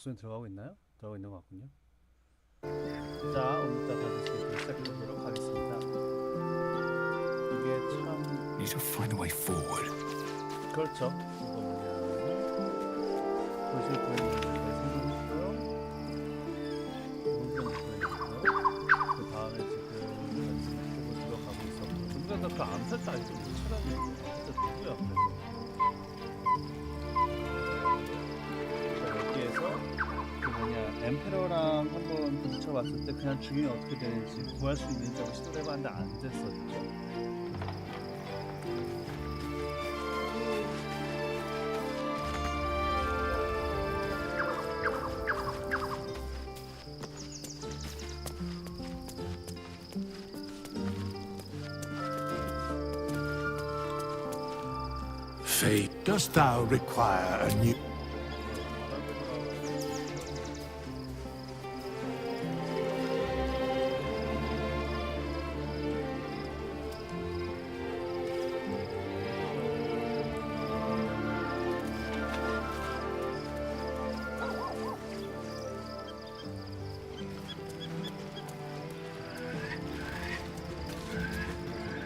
목소리 들어가고 있나요? 들어가고 있는 것 같군요. 자, 오늘따라 다시 시작해보도록 하겠습니다. 이게 참... Need to find a way forward. 그렇죠. 이거 뭐냐면 도시를 보이는 성공했고요. 문제는 구해냈고요. 그 다음에 지금 들어가고 있었고 좀 전에 그 암살자 아이템 못 찾아냈어요. 암살자 누구야? 여기에서 그 뭐냐 엠페러랑 한번 부딪혀봤을 때 그냥 죽이면 어떻게 되는지 구할 수 있는지 한번 시도를 해봤는데 안 됐었죠. Fate, dost thou require a new...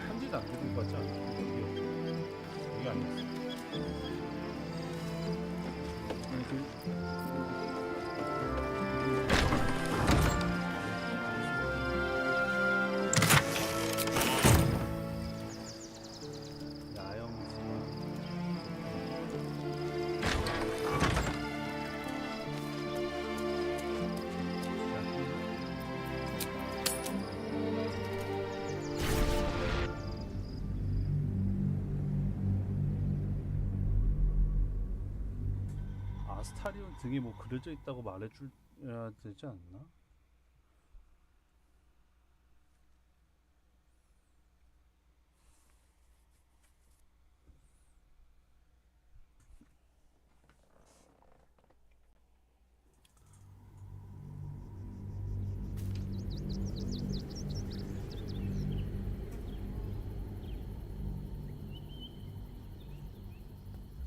한지도 안 되는 거죠? 여기 아니었어. 아스타리온 등에 뭐 그려져 있다고 말해줘야 되지 않나?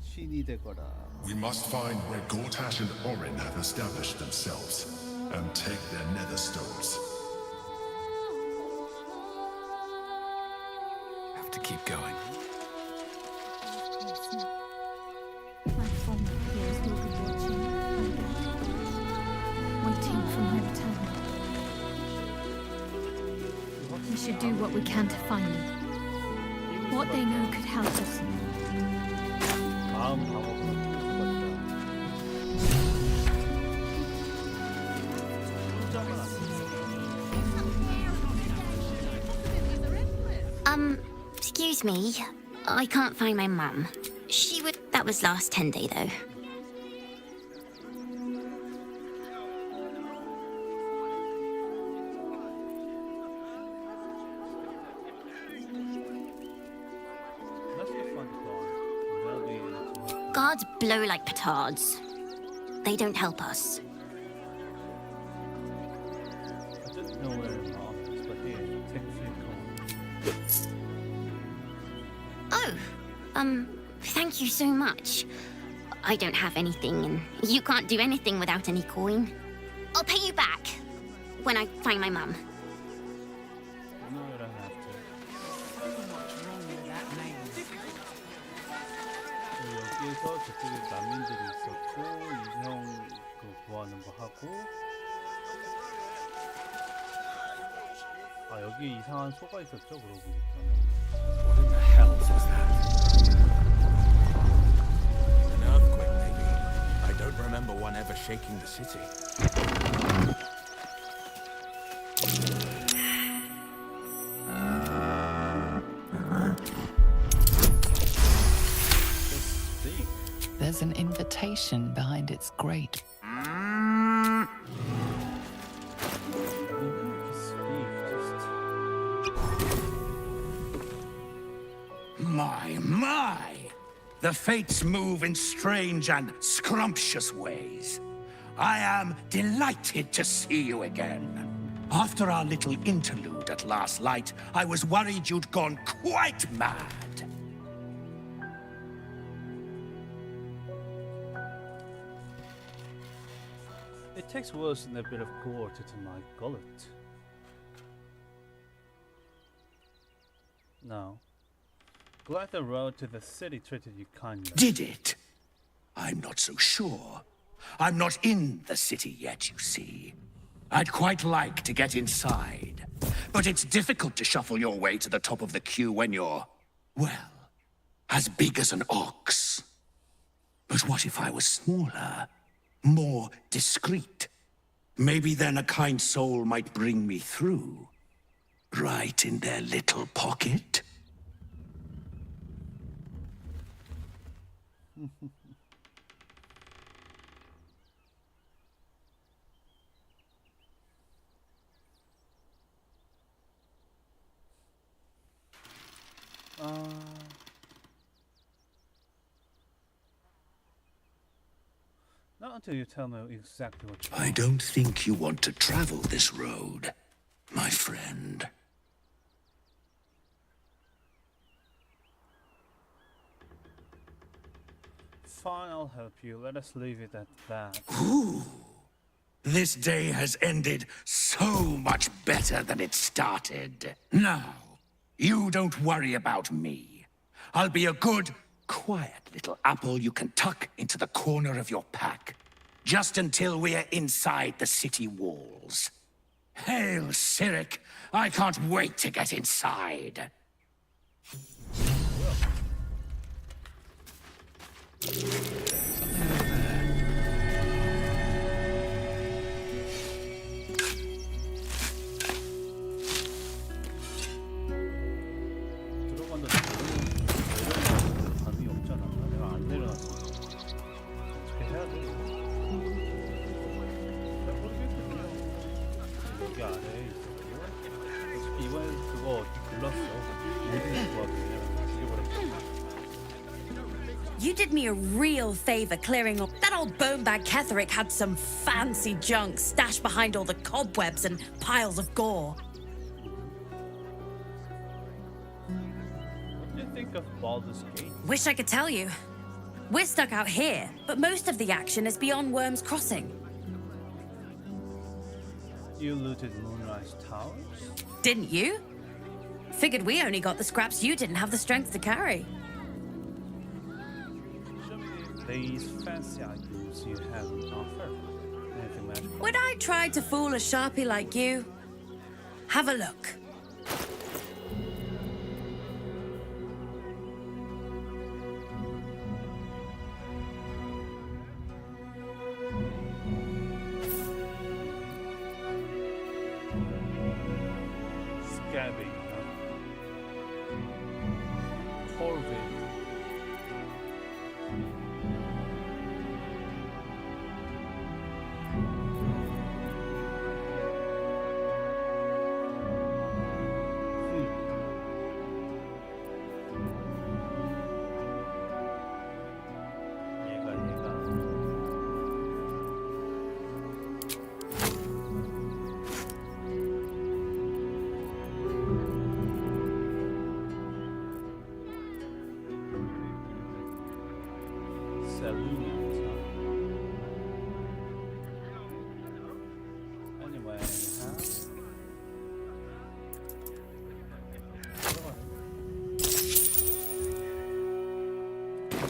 신이 되거라. We must find where Gortash and Orin have established themselves, and take their nether stones. Have to keep going. My father here will be watching, waiting for my return. We should do what we can to find them. What they know could help us. 마음 방어가 Excuse me. I can't find my mum. She would... That was last 10 day, though. Guards blow like petards. They don't help us. I didn't know where mom is, but here, take a few coins. Oh, thank you so much. I don't have anything, and you can't do anything without any coin. I'll pay you back when I find my mum. No, I don't have to. 여기에서 저쪽에 난민들이 있었고 인형 그 구하는 거 하고 아 여기 이상한 소가 있었죠 그러고 보니까. What in the hells was that? An earthquake, maybe. I don't remember one ever shaking the city. There's an invitation behind its grate. My! The fates move in strange and scrumptious ways. I am delighted to see you again. After our little interlude at last light, I was worried you'd gone quite mad. It takes worse than a bit of water to my gullet. No. Glad the road to the city treated you kindly. Did it? I'm not so sure. I'm not in the city yet, you see. I'd quite like to get inside. But it's difficult to shuffle your way to the top of the queue when you're, well, as big as an ox. But what if I was smaller? More discreet? Maybe then a kind soul might bring me through. Right in their little pocket. Not until you tell me exactly what you I don't think you want to travel this road, my friend. Fine, I'll help you. Let us leave it at that. Ooh. This day has ended so much better than it started. Now, you don't worry about me. I'll be a good, quiet little apple you can tuck into the corner of your pack, just until we're inside the city walls. Hail, Cyric! I can't wait to get inside. 들어간다. 감이 없잖아. 내가 안 내려놨어. 어떻게 해야 돼? 잘 모르겠거든요. 여기 아래에 있었고, 어차피 이번엔 그거 불렀어. 모든 구하기 그냥 죽여버렸어. You did me a real favor clearing up. That old bonebag Ketherick had some fancy junk stashed behind all the cobwebs and piles of gore. What do you think of Baldur's Gate? Wish I could tell you. We're stuck out here, but most of the action is beyond Worm's Crossing. You looted Moonrise Towers? Didn't you? Figured we only got the scraps you didn't have the strength to carry. Show me these fancy items you have on offer. Anything magical? Would I try to fool a sharpie like you? Have a look. Scabby. Corvid. 얘가. Anyway,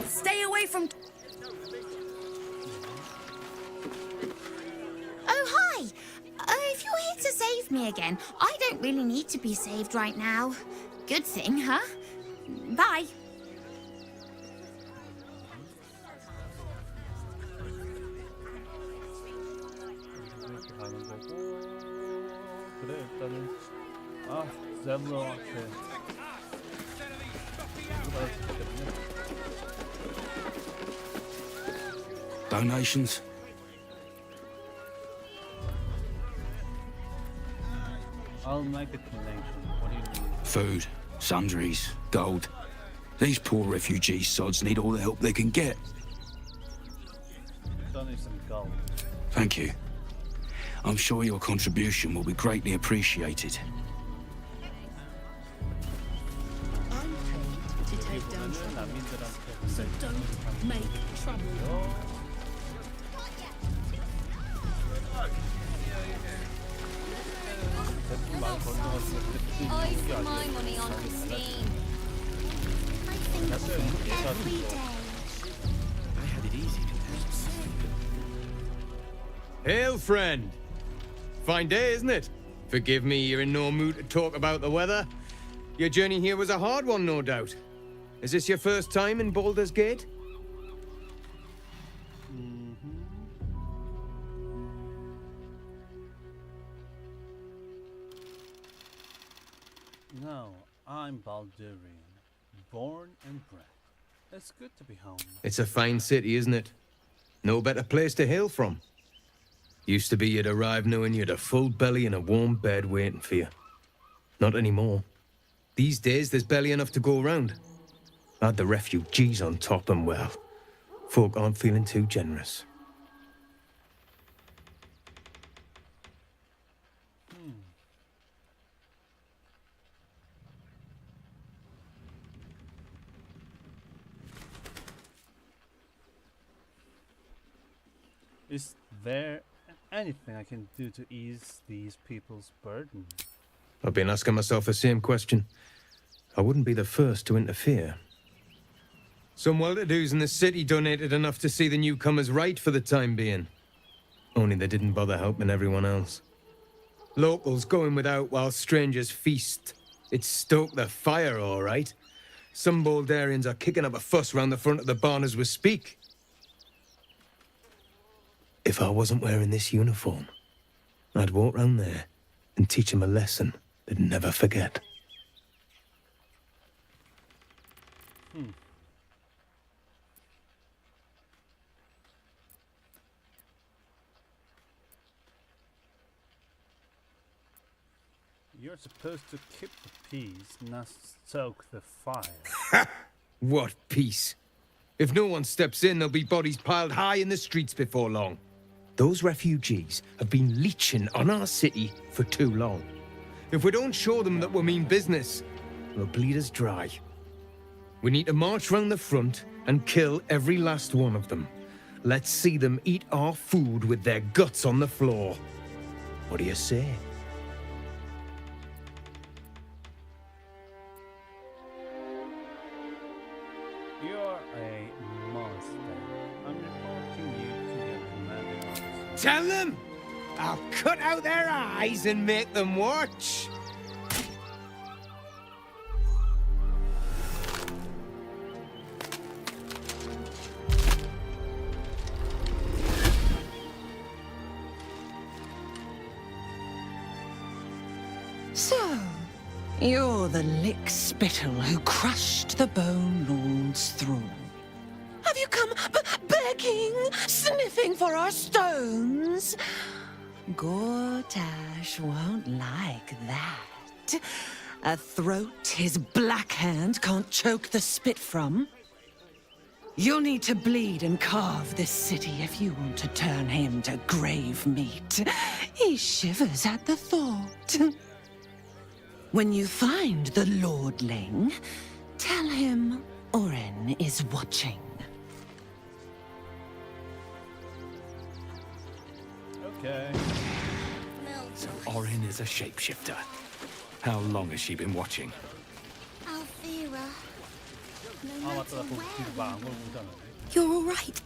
Stay away from... Oh, hi! If you're here to save me again, I don't really need to be saved right now. Good thing, huh? Bye. 이렇게 가는 거고. 그래, 일단은 제블러한테 받았기 때문에. Donations? I'll make a connection. What do you need? Food, sundries, gold. These poor refugee sods need all the help they can get. Donate some gold. Thank you. I'm sure your contribution will be greatly appreciated. I'm paid to take down trouble, so don't make trouble. I spend my money on Christine. I think of it every day. I had it easy. Hail, friend. Fine day, isn't it? Forgive me, you're in no mood to talk about the weather. Your journey here was a hard one, no doubt. Is this your first time in Baldur's Gate? No, I'm Baldurian, born and bred. It's good to be home. It's a fine city, isn't it? No better place to hail from. Used to be you'd arrive knowing you had a full belly and a warm bed waiting for you. Not anymore. These days, there's barely enough to go around. Add the refugees on top and, well, folk aren't feeling too generous. Is there anything I can do to ease these people's burden? I've been asking myself the same question. I wouldn't be the first to interfere. Some well-to-dos in the city donated enough to see the newcomers right for the time being. Only they didn't bother helping everyone else. Locals going without while strangers feast. It stoked the fire, all right. Some Baldurians are kicking up a fuss round the front of the barn as we speak. If I wasn't wearing this uniform, I'd walk round there and teach them a lesson they'd never forget. You're supposed to keep the peace, not stoke the fire. What peace? If no one steps in, there'll be bodies piled high in the streets before long. Those refugees have been leeching on our city for too long. If we don't show them that we mean business, they'll bleed us dry. We need to march round the front and kill every last one of them. Let's see them eat our food with their guts on the floor. What do you say? You're a monster. I'm reporting you to your commanding officer. Tell them! I'll cut out their eyes and make them watch! So, you're the lick-spittle who crushed the Bone Lord's thrall. Have you come begging, sniffing for our stones? Gortash won't like that. A throat his black hand can't choke the spit from. You'll need to bleed and carve this city if you want to turn him to grave meat. He shivers at the thought. When you find the Lordling, tell him Orin is watching. Okay. So Orin is a shapeshifter. How long has she been watching? Althea, no 아 matter 맞다, 나 거기 뒤로 where 말안 걸고 오잖아. You're all right.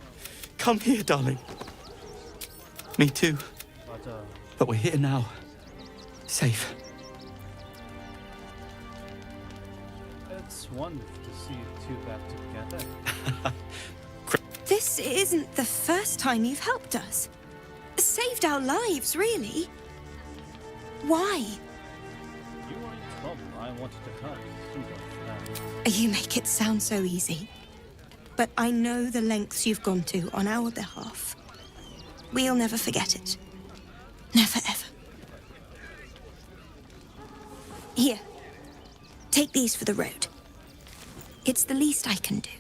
Come here, darling. Me too. 맞아. But we're here now. Safe. It's wonderful to see you two back together. This isn't the first time you've helped us. Saved our lives, really. Why? You were in trouble. I wanted to help. Simple. You make it sound so easy. But I know the lengths you've gone to on our behalf. We'll never forget it. Never, ever. Here. Take these for the road. It's the least I can do.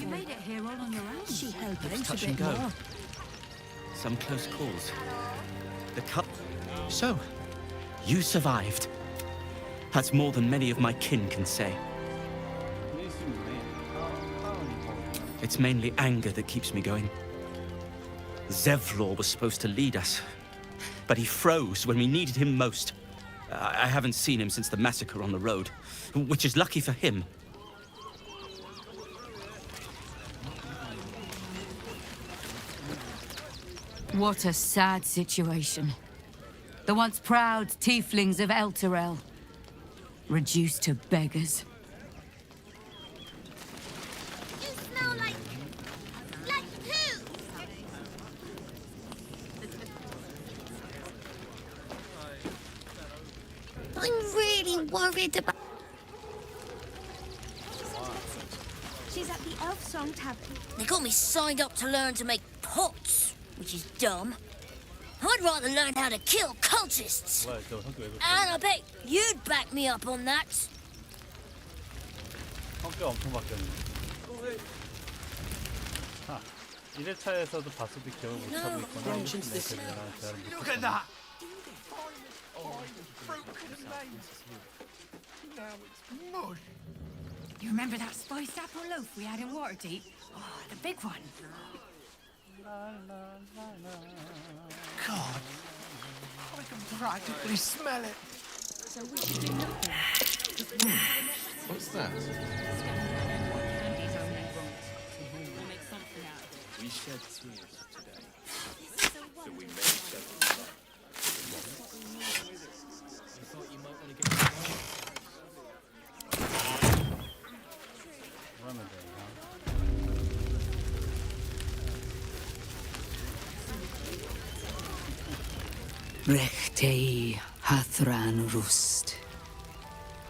You made it here all on your own. She held It's out touch a and bit go. more. Some close calls. The cut. So, you survived. That's more than many of my kin can say. It's mainly anger that keeps me going. Zevlor was supposed to lead us. but he froze when we needed him most. I haven't seen him since the massacre on the road, which is lucky for him. What a sad situation. The once proud tieflings of Elturel, reduced to beggars. You smell like poo! I'm really worried about... She's at the Elf Song Tavern. They got me signed up to learn to make pots, which is dumb. I'd rather learn how to kill cultists. And I bet you'd back me up on that. 성격 엄청 바뀌었네. 1회차에서도 봤을 때 기억을 못하고 있거나 Look at that! Now it's mush. You remember that spiced apple loaf we had in Waterdeep? Oh, the big one. God, I can practically smell it. So we should do nothing. What's that? We shed tears today, so we may settle. I thought you might want to get... Rechtei Hathran Rust.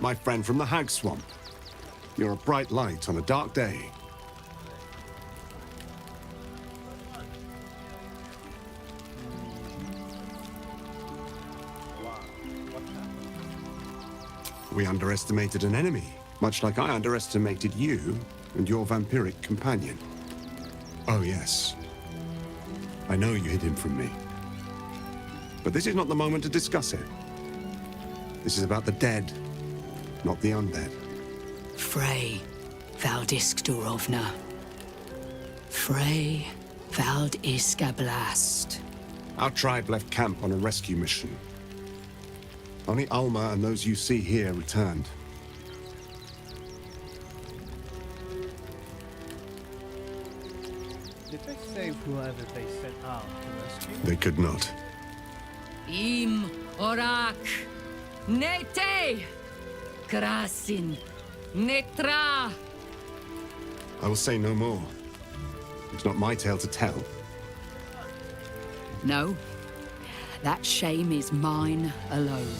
My friend from the Hag Swamp. You're a bright light on a dark day. We underestimated an enemy, much like I underestimated you and your vampiric companion. Oh, yes. I know you hid him from me. But this is not the moment to discuss it. This is about the dead, not the undead. Frey Valdiskdurovna. Frey Valdiskablast. Our tribe left camp on a rescue mission. Only Alma and those you see here returned. Did they save whoever they set out to rescue? They could not. Im Orak Nete Krasin Netra. I will say no more. It's not my tale to tell. No, that shame is mine alone.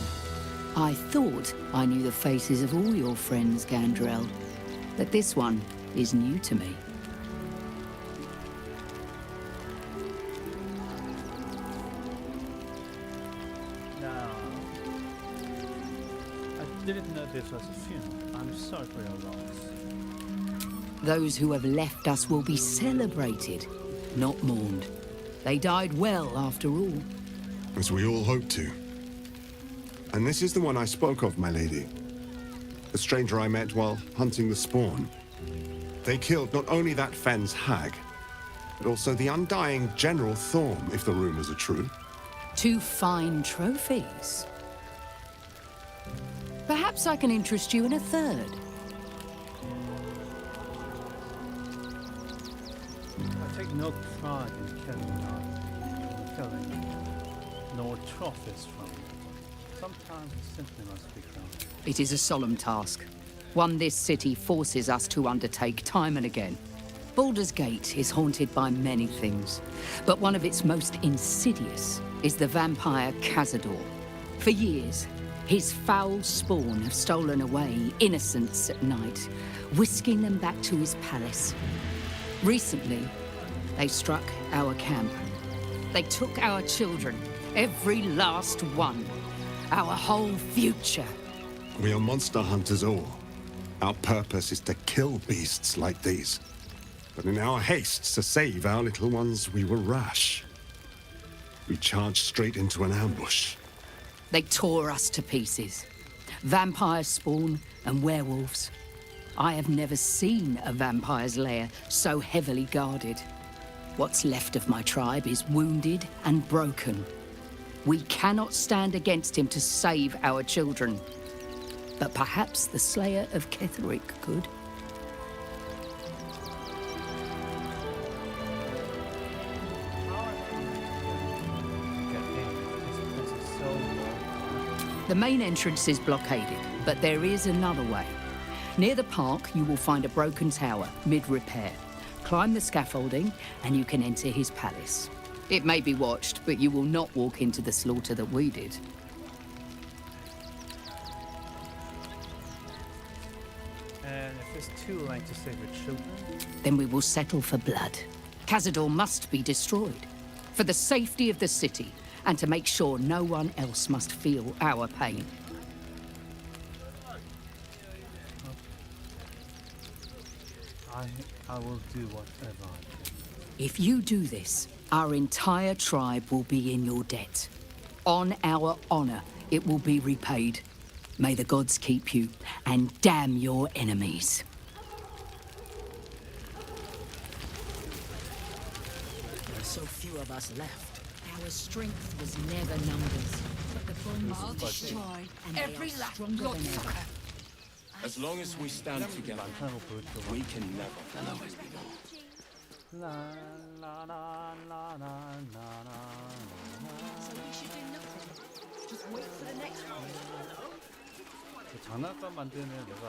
I thought I knew the faces of all your friends, Gandrel, but this one is new to me. No. I didn't know this was a funeral. I'm sorry for your loss. Those who have left us will be celebrated, not mourned. They died well, after all. As we all hoped to. And this is the one I spoke of, my lady. The stranger I met while hunting the spawn. They killed not only that Fenn's hag, but also the undying General Thorm, if the rumors are true. 2 fine trophies. Perhaps I can interest you in a third. I take no pride in killing nor trophies from it. Sometimes it simply must be done. It is a solemn task, one this city forces us to undertake time and again. Baldur's Gate is haunted by many things, but one of its most insidious is the vampire Cazador. For years, his foul spawn have stolen away innocents at night, whisking them back to his palace. Recently, they struck our camp. They took our children, every last one, our whole future. We are monster hunters all. Our purpose is to kill beasts like these. But in our haste to save our little ones, we were rash. We charged straight into an ambush. They tore us to pieces. Vampire spawn and werewolves. I have never seen a vampire's lair so heavily guarded. What's left of my tribe is wounded and broken. We cannot stand against him to save our children. But perhaps the slayer of Ketheric could. The main entrance is blockaded, but there is another way. Near the park, you will find a broken tower, mid-repair. Climb the scaffolding, and you can enter his palace. It may be watched, but you will not walk into the slaughter that we did. And if it's too late to save your children? Then we will settle for blood. Cazador must be destroyed. For the safety of the city, and to make sure no one else must feel our pain. I will do whatever I can. If you do this, our entire tribe will be in your debt. On our honor, it will be repaid. May the gods keep you, and damn your enemies. There are so few of us left. Our strength was never numbers, but the bonds I'll are destroy and every they are last stronger than ever. bloodsucker. As long as we stand together, we can never. La la la la la la la. So we should do nothing. Just wait for the next one. 장난감 만드는 내가.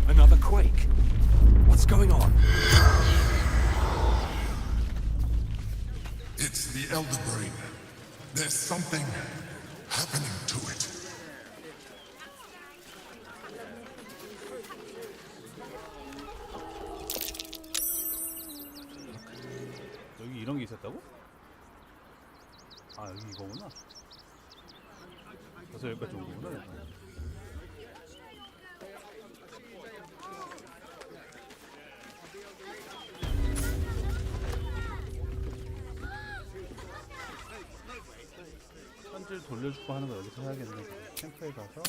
Another quake. What's going on? It's the Elder Brain. There's something happening to it. 여기 이런 게 있었다고? 아 여기 이거구나. 그래서 여기까지 온 거구나. 내가. 편지를 돌려주고 하는 거 여기서 해야겠네. 캠프에 가서.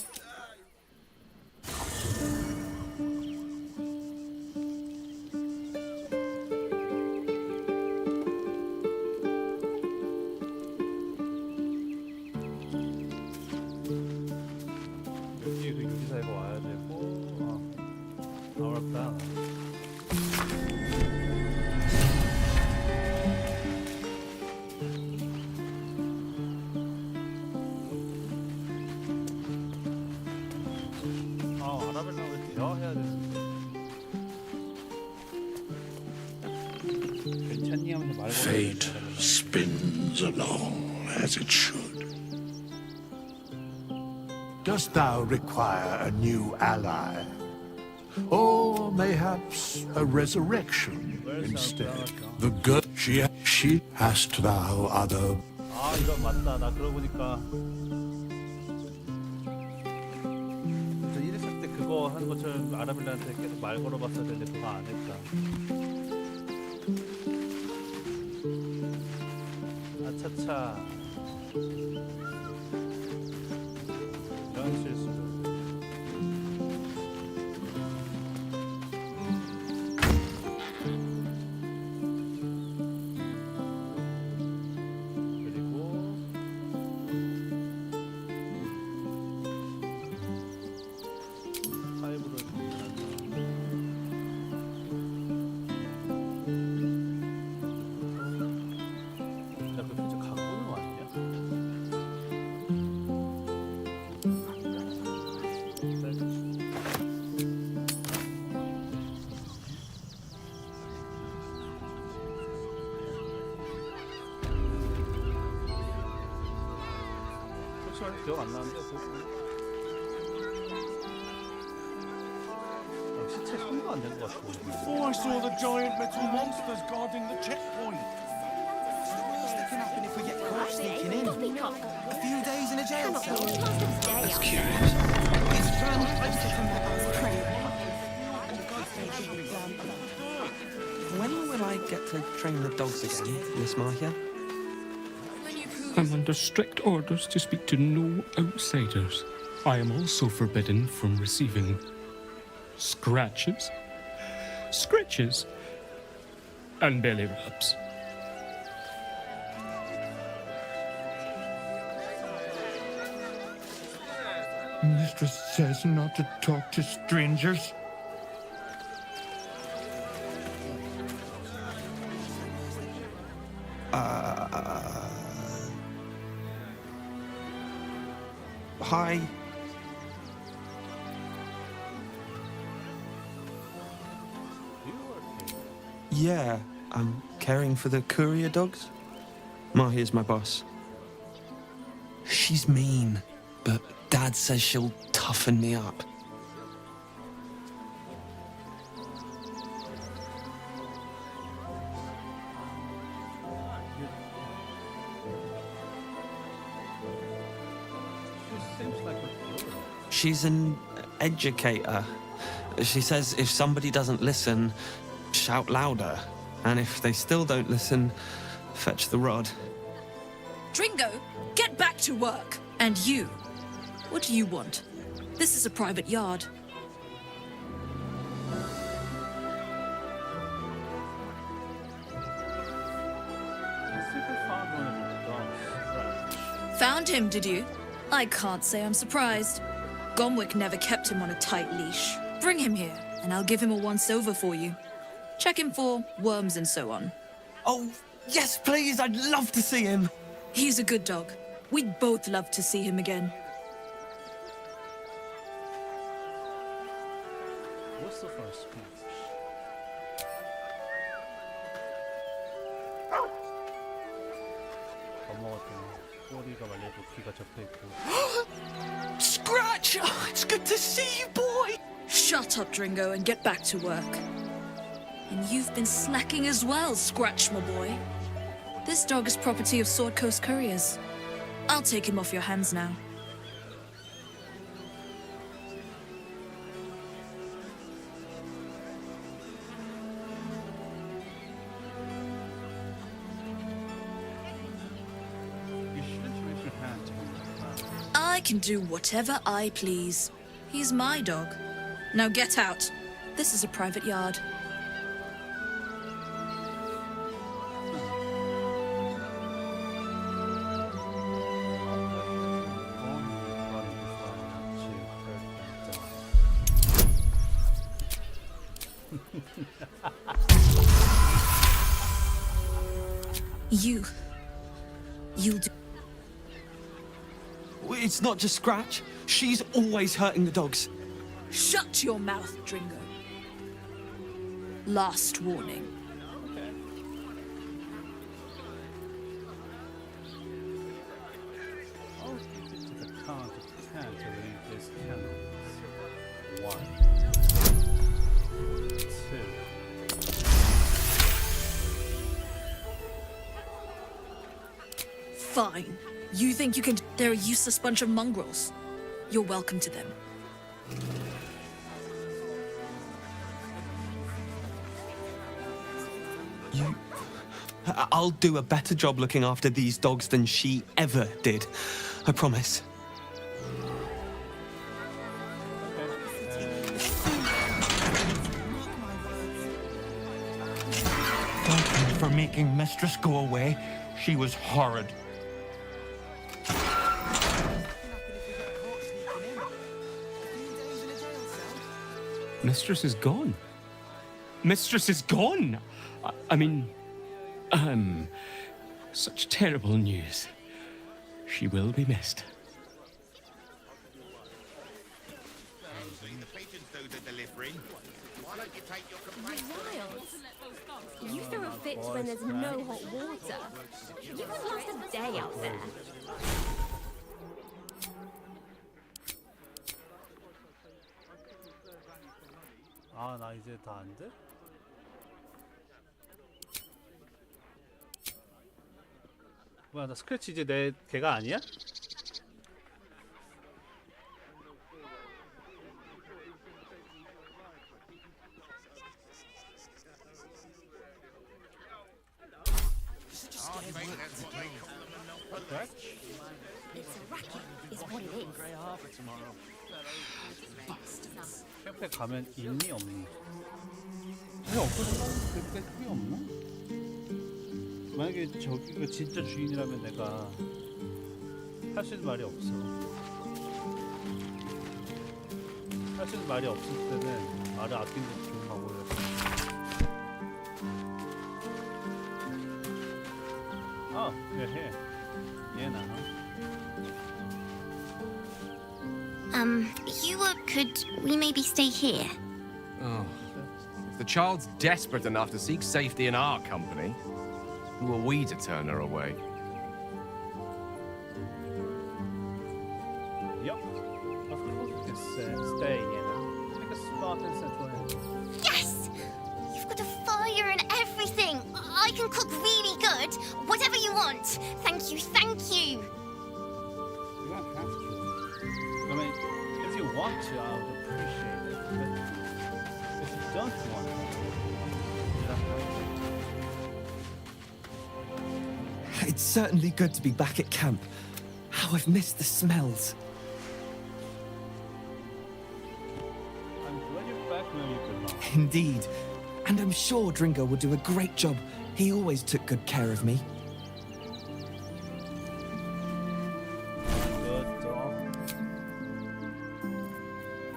여기에도 유기사가 와야 되고. 아, 어렵다. 아라벨랑을 대화해야 되는데. 괜찮니 하면서 말 Fate spins along as it should. Dost thou require a new ally? Or mayhaps a resurrection instead? The girl she hast thou other. 아 이건 맞다. 나 그러고 보니까 저 이랬을 때 그거 하는 것처럼 아라벨라한테 계속 말 걸어봤어야 되는데 그거 안 했다. 아차차. 이런 실수를. 기억 안 나는데 시체 손도 안 된 것 같아. Before I saw the giant metal monsters guarding the checkpoint. What's can happen if we get caught sneaking in? A few days in a jail cell. That's curious. It's from When will I get to train the dogs again, Miss Marcia? I'm under strict orders to speak to no outsiders. I am also forbidden from receiving scratches, scritches, and belly rubs. Mistress says not to talk to strangers. Hi. Yeah, I'm caring for the courier dogs. Mahia's my boss. She's mean, but Dad says she'll toughen me up. She's an educator. She says if somebody doesn't listen, shout louder. And if they still don't listen, fetch the rod. Dringo, get back to work. And you, what do you want? This is a private yard. Found him, did you? I can't say I'm surprised. Gomwick never kept him on a tight leash. Bring him here, and I'll give him a once-over for you. Check him for worms and so on. Oh, yes, please, I'd love to see him. He's a good dog. We'd both love to see him again. What's the first one? 꼬리가 말려도 귀가 접혀 있고. Scratch! Oh, it's good to see you, boy! Shut up, Dringo, and get back to work. And you've been slacking as well, Scratch, my boy. This dog is property of Sword Coast Couriers. I'll take him off your hands now. I can do whatever I please. He's my dog. Now get out. This is a private yard. You'll do. It's not just Scratch. She's always hurting the dogs. Shut your mouth, Dringo. Last warning. I'll keep it to the count of 10 to leave this kennel. 1, 2. Fine. You think you can... They're a useless bunch of mongrels. You're welcome to them. I'll do a better job looking after these dogs than she ever did. I promise. Thank you for making Mistress go away. She was horrid. Mistress is gone. Mistress is gone! I mean, such terrible news. She will be missed. You throw fits when there's no hot water. You could last a day out there. 아, 나 이제 다 안 돼? 뭐야, 나 스크래치 이제 내 걔가 아니야? It's a racket, is what it is. 캠프에 가면 있니 없니? 그냥 없어서 그때 크게 없나? 만약에 저기가 진짜 주인이라면 내가 할 수 있는 말이 없어. 사실 말이 없을 때는 말을 아끼는 게 좋은 방법이었어. 아, 해. 얘나. Could we maybe stay here? Oh. If the child's desperate enough to seek safety in our company, who are we to turn her away? Yup. Of course we can stay, Pick a spot in Central. Yes! You've got a fire and everything. I can cook really good. Whatever you want. Thank you, thank you. You don't have to. I mean, if you want to, I would appreciate it. But if you don't want to, you don't have to. It's certainly good to be back at camp. How I've missed the smells. I'm glad you're back where you belong. Indeed. And I'm sure Dringo will do a great job. He always took good care of me. Good dog.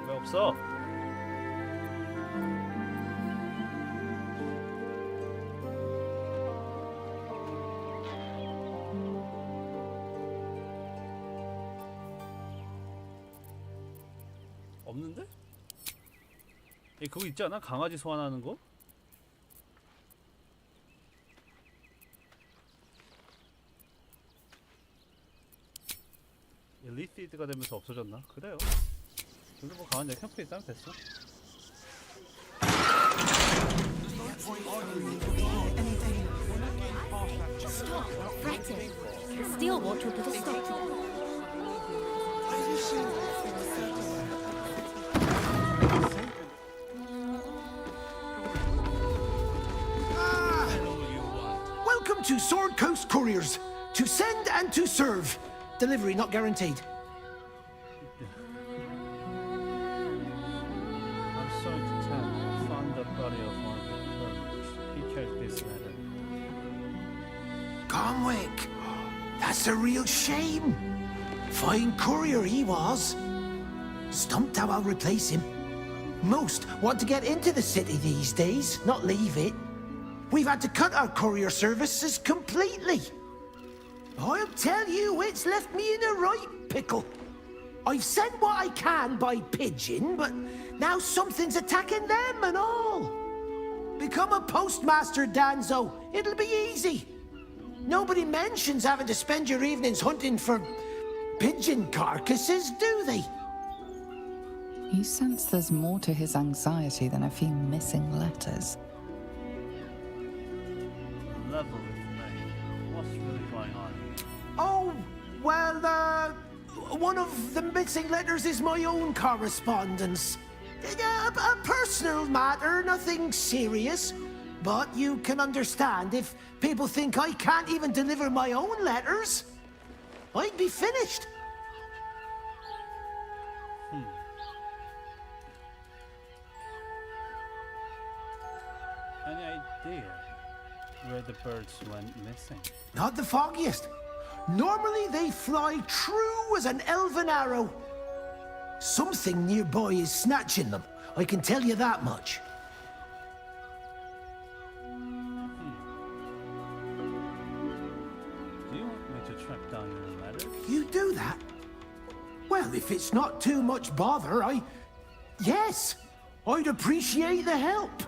왜 없어? 없는데? 그거 있지 않아? 강아지 소환하는 거? 리피드가 되면서 없어졌나? 그래요. 여기 뭐 강아지 캠프에 있다면 됐어. Stop fretting. Still water put a stop to it. Welcome to Sword Coast Couriers. To send and to serve. Delivery not guaranteed. I'm sorry to tell you, I found the body of one of the couriers. He carried this letter. Comwick, that's a real shame. Fine courier he was. Stumped how I'll replace him. Most want to get into the city these days, not leave it. We've had to cut our courier services completely. I'll tell you, it's left me in a right pickle. I've sent what I can by pigeon, but now something's attacking them and all. Become a postmaster, Danzo. It'll be easy. Nobody mentions having to spend your evenings hunting for pigeon carcasses, do they? You sense there's more to his anxiety than a few missing letters. Level with me. What's really going on? Oh, well, one of the missing letters is my own correspondence. A personal matter, nothing serious. But you can understand if people think I can't even deliver my own letters, I'd be finished. Any idea where the birds went missing? Not the foggiest. Normally they fly true as an elven arrow. Something nearby is snatching them, I can tell you that much. Do you want me to track down your letter? You do that? Well, if it's not too much bother, yes, I'd appreciate the help.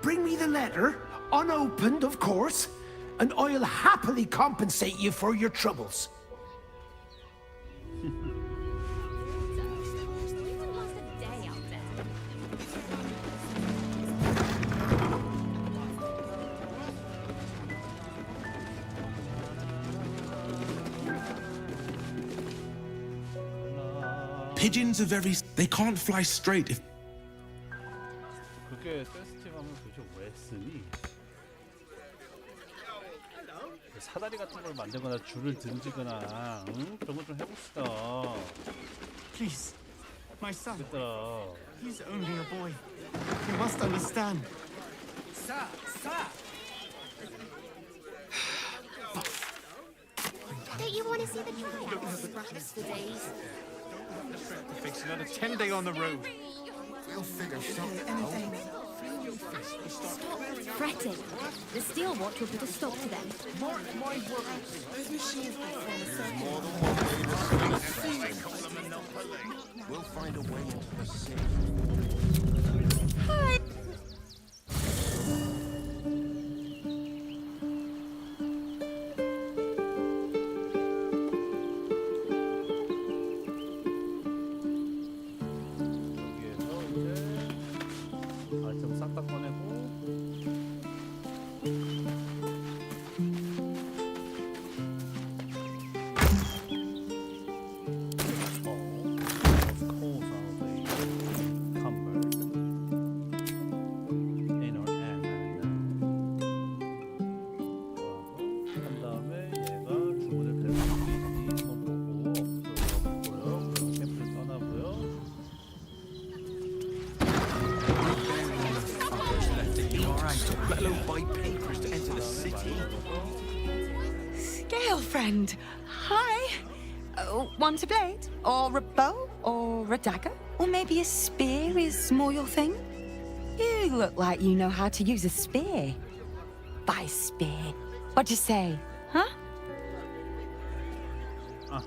Bring me the letter, unopened, of course, and I'll happily compensate you for your troubles. Pigeons are very... They can't fly straight if... 그게 페스티벌은 도대체 왜 쓰니? 사다리 같은 걸 만들거나 줄을 던지거나, 응? 그런 거 좀 해봅시다. Please, my son. 됐더라. He's only a boy. You must understand. Sir, sir! Don't you want to see the tryouts? Perhaps for days. Fix another 10 day on the road. We'll figure something out. Stop fretting. The Steel Watch will put a stop to them. Mark my words. We'll find a way into the city. Hi. 여기에서 이제 아이템 싹 다 꺼내고 Let alone buy papers to enter the city. Scale friend. Hi. Want a blade? Or a bow? Or a dagger? Or maybe a spear is more your thing? You look like you know how to use a spear. Buy spear. What'd you say? Huh? I'm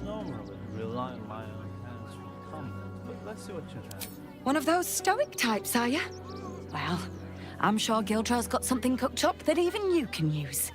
normally rely on my own hands for combat, but let's see what you have. One of those stoic types, are you? Well, I'm sure Gildra's got something cooked up that even you can use.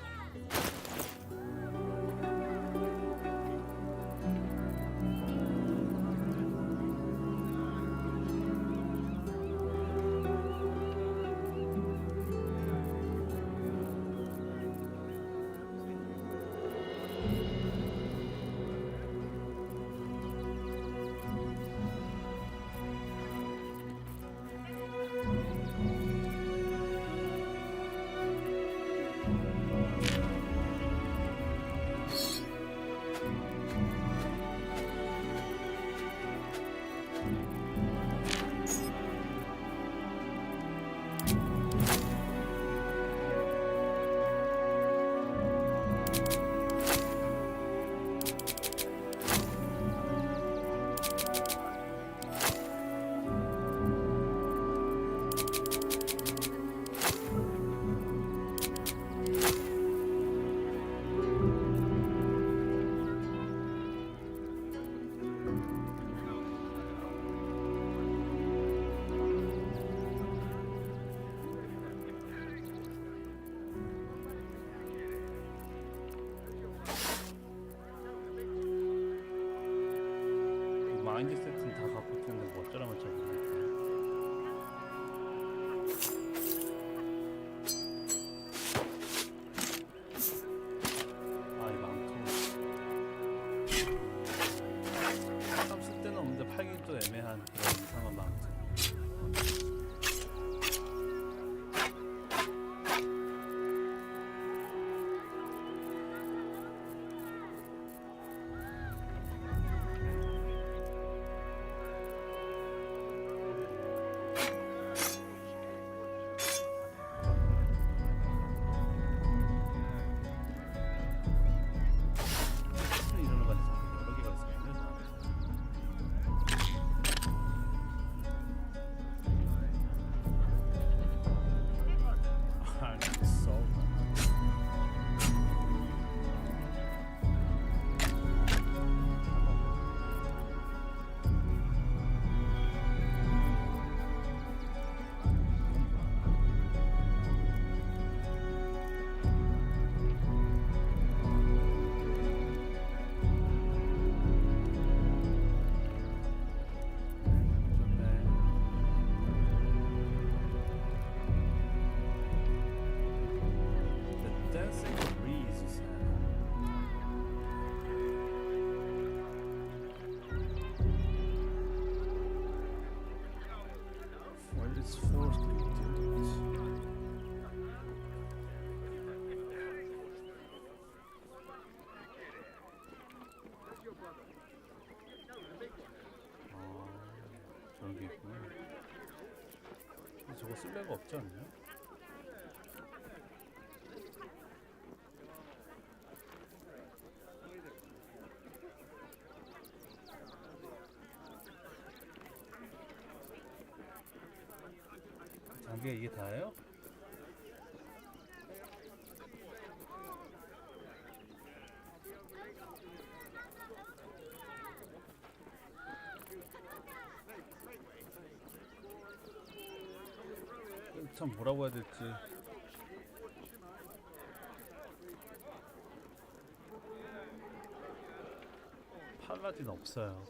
마인드 세트는 다 갖고 있는데 뭐 어쩌라고 저쩌고. 아, 이 망토. 참 쓸데는 없는데 팔긴 또 애매한 그런 이상한 망토. 있구나. 저거 쓸 데가 없지 않나? 장비가 이게 다예요? 참 뭐라고 해야 될지. 팔라딘 없어요.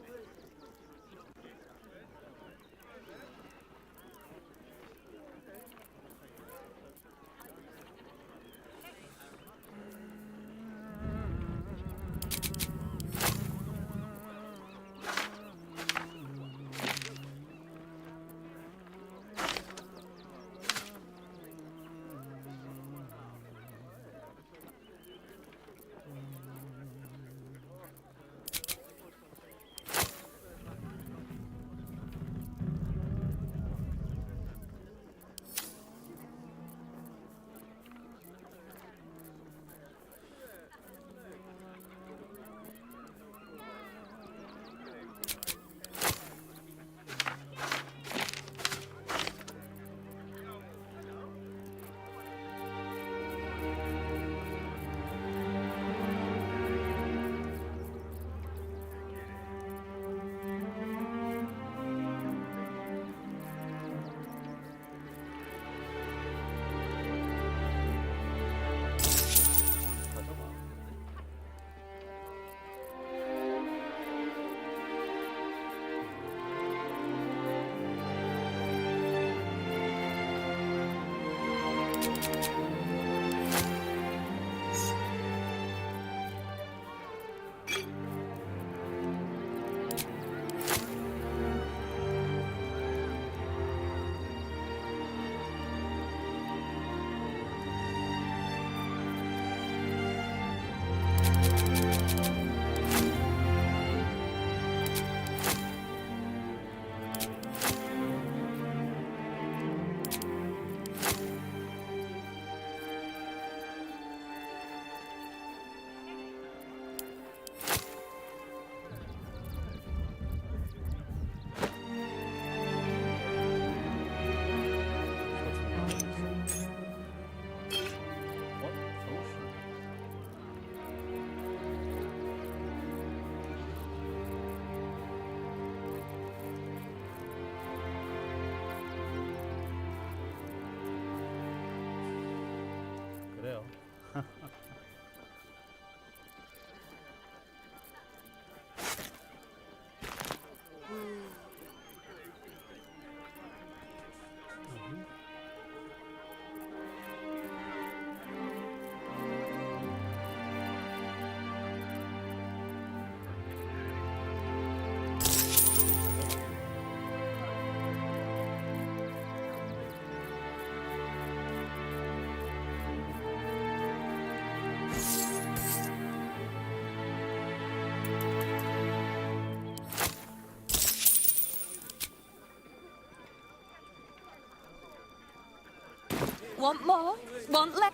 그래요. Want more? Want less?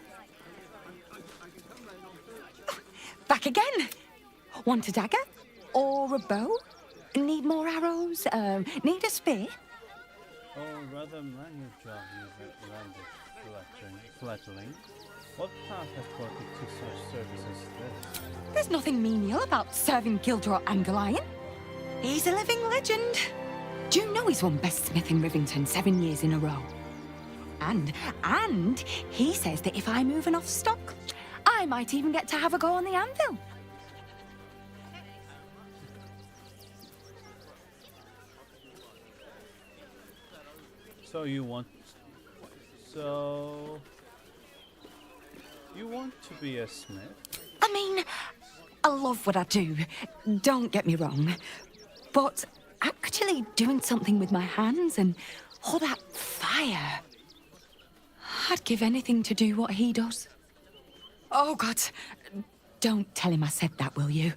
Back again. Want a dagger? Or a bow? Need more arrows? Need a spear? Oh, rather manual job you landed fledgling. What path has brought you to such service as this? There's nothing menial about serving Gildor Angelion. He's a living legend. Do you know he's won Best Smith in Rivington 7 years in a row? And he says that if I move enough stock, I might even get to have a go on the anvil. So you want to be a smith? I mean, I love what I do, don't get me wrong. But actually doing something with my hands and all that fire, I'd give anything to do what he does. Oh, God, don't tell him I said that, will you?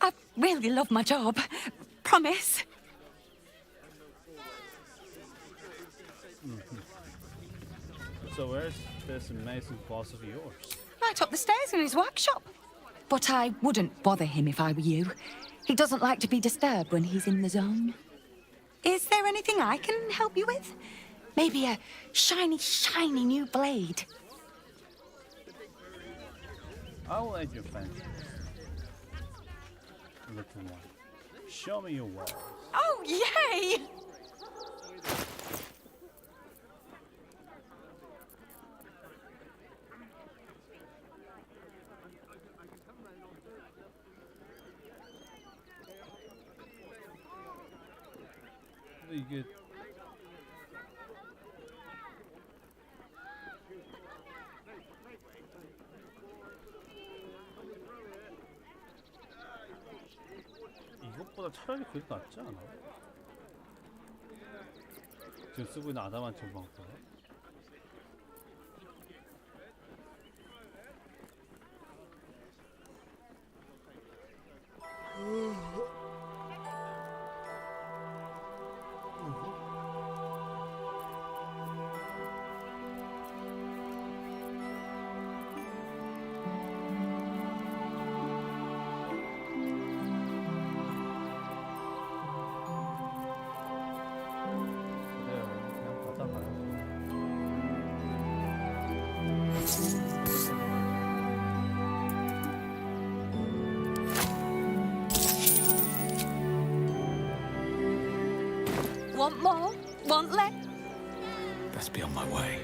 I really love my job. Promise. So where's this amazing boss of yours? Right up the stairs in his workshop. But I wouldn't bother him if I were you. He doesn't like to be disturbed when he's in the zone. Is there anything I can help you with? Maybe a shiny, shiny new blade? I will aid your fancy. Little one, show me your wares. Oh, yay! 이게 이것보다 차라리 그게 낫지 않아? 지금 쓰고 있는 아담한테 방법. Want more? Want less? Best be on my way.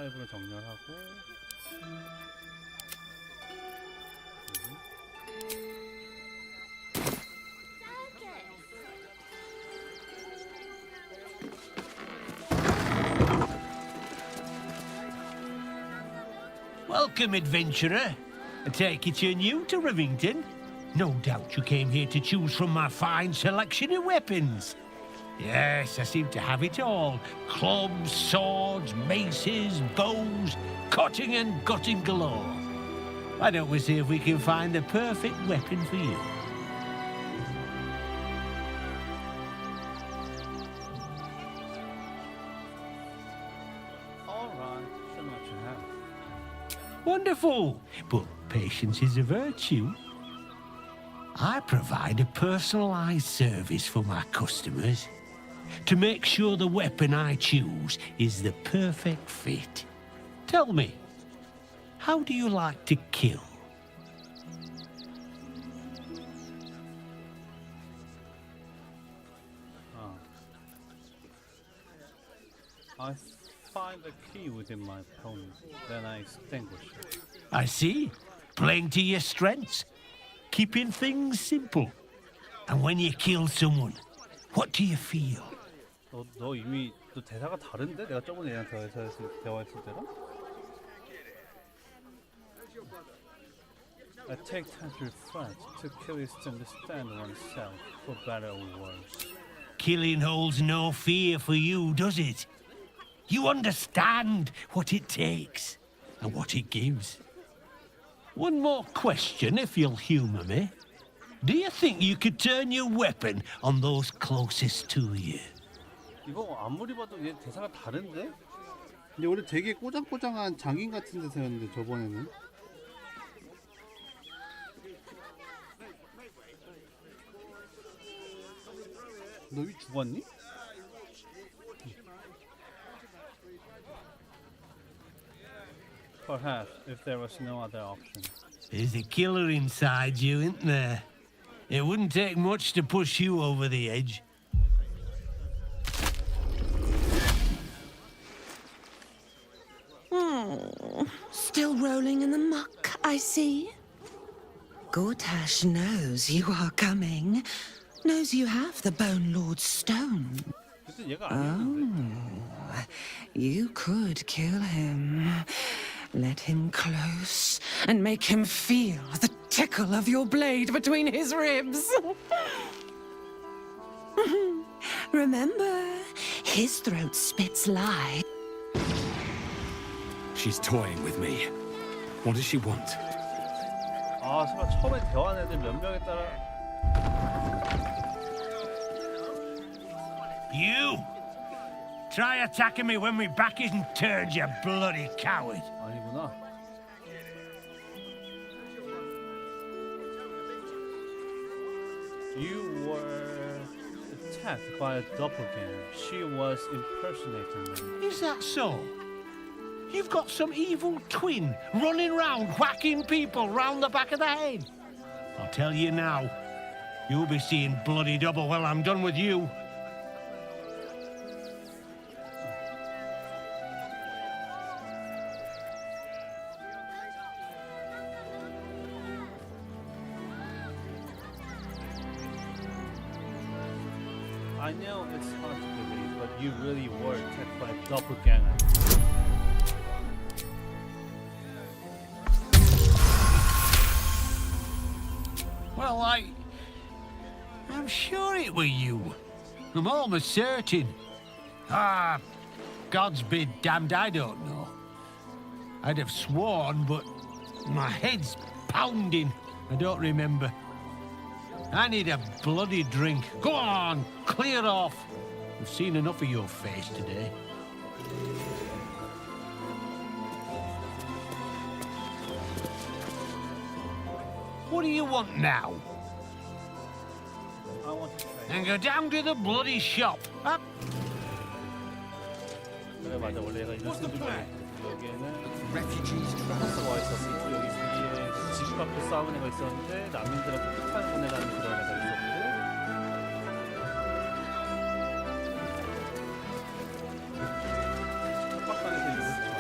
파이브를 정렬하고 Welcome, adventurer. I take it you're new to Rivington. No doubt you came here to choose from my fine selection of weapons. Yes, I seem to have it all. Clubs, swords, maces, bows, cutting and gutting galore. Why don't we see if we can find the perfect weapon for you? Alright, show me what you have. Wonderful, but patience is a virtue. I provide a personalized service for my customers. to make sure the weapon I choose is the perfect fit. Tell me, how do you like to kill? I find the key within my opponent, then I extinguish it. I see. Playing to your strengths. Keeping things simple. And when you kill someone, what do you feel? 너 이미 또 대사가 다른데? 내가 저번에 얘랑 대화했을 때랑? I take time to reflect. To kill is to understand oneself, for better or worse. Killing holds no fear for you, does it? You understand what it takes and what it gives. One more question, if you'll humour me. Do you think you could turn your weapon on those closest to you? 이거 아무리 봐도 얘 대사가 다른데? 근데 원래 되게 꼬장꼬장한 장인 같은 대사였는데 저번에는 너 왜 죽었니? Perhaps if there was no other option. There's a killer inside you, isn't there? It wouldn't take much to push you over the edge. Still rolling in the muck, I see. Gortash knows you are coming. Knows you have the Bone Lord's stone. Oh, you could kill him. Let him close and make him feel the tickle of your blade between his ribs. Remember, his throat spits lies. She's toying with me. What does she want? 아, 설마 처음에 대화한 애들 몇 명에 따라 You! Try attacking me when my back isn't turned, you bloody coward! 아니구나. You were attacked by a doppelganger. She was impersonating me. Is that so? You've got some evil twin running round whacking people round the back of the head. I'll tell you now, you'll be seeing bloody double when I'm done with you. I know it's hard to believe, but you really were attacked by a doppelganger. Well, I'm sure it were you. I'm almost certain. Ah, God's be damned, I don't know. I'd have sworn, but my head's pounding. I don't remember. I need a bloody drink. Go on, clear off. I've seen enough of your face today. What do you want now? I want to try. And go down to the bloody shop. Up. 그래 맞아 원래 얘가 이런 스토리가 여기에는 프랑스가 와 있었고 여기 위에 집 갖고 싸우는 애가 있었는데 난민들한테 폭탄을 보내라는 그런 애가 있었고 협박당해서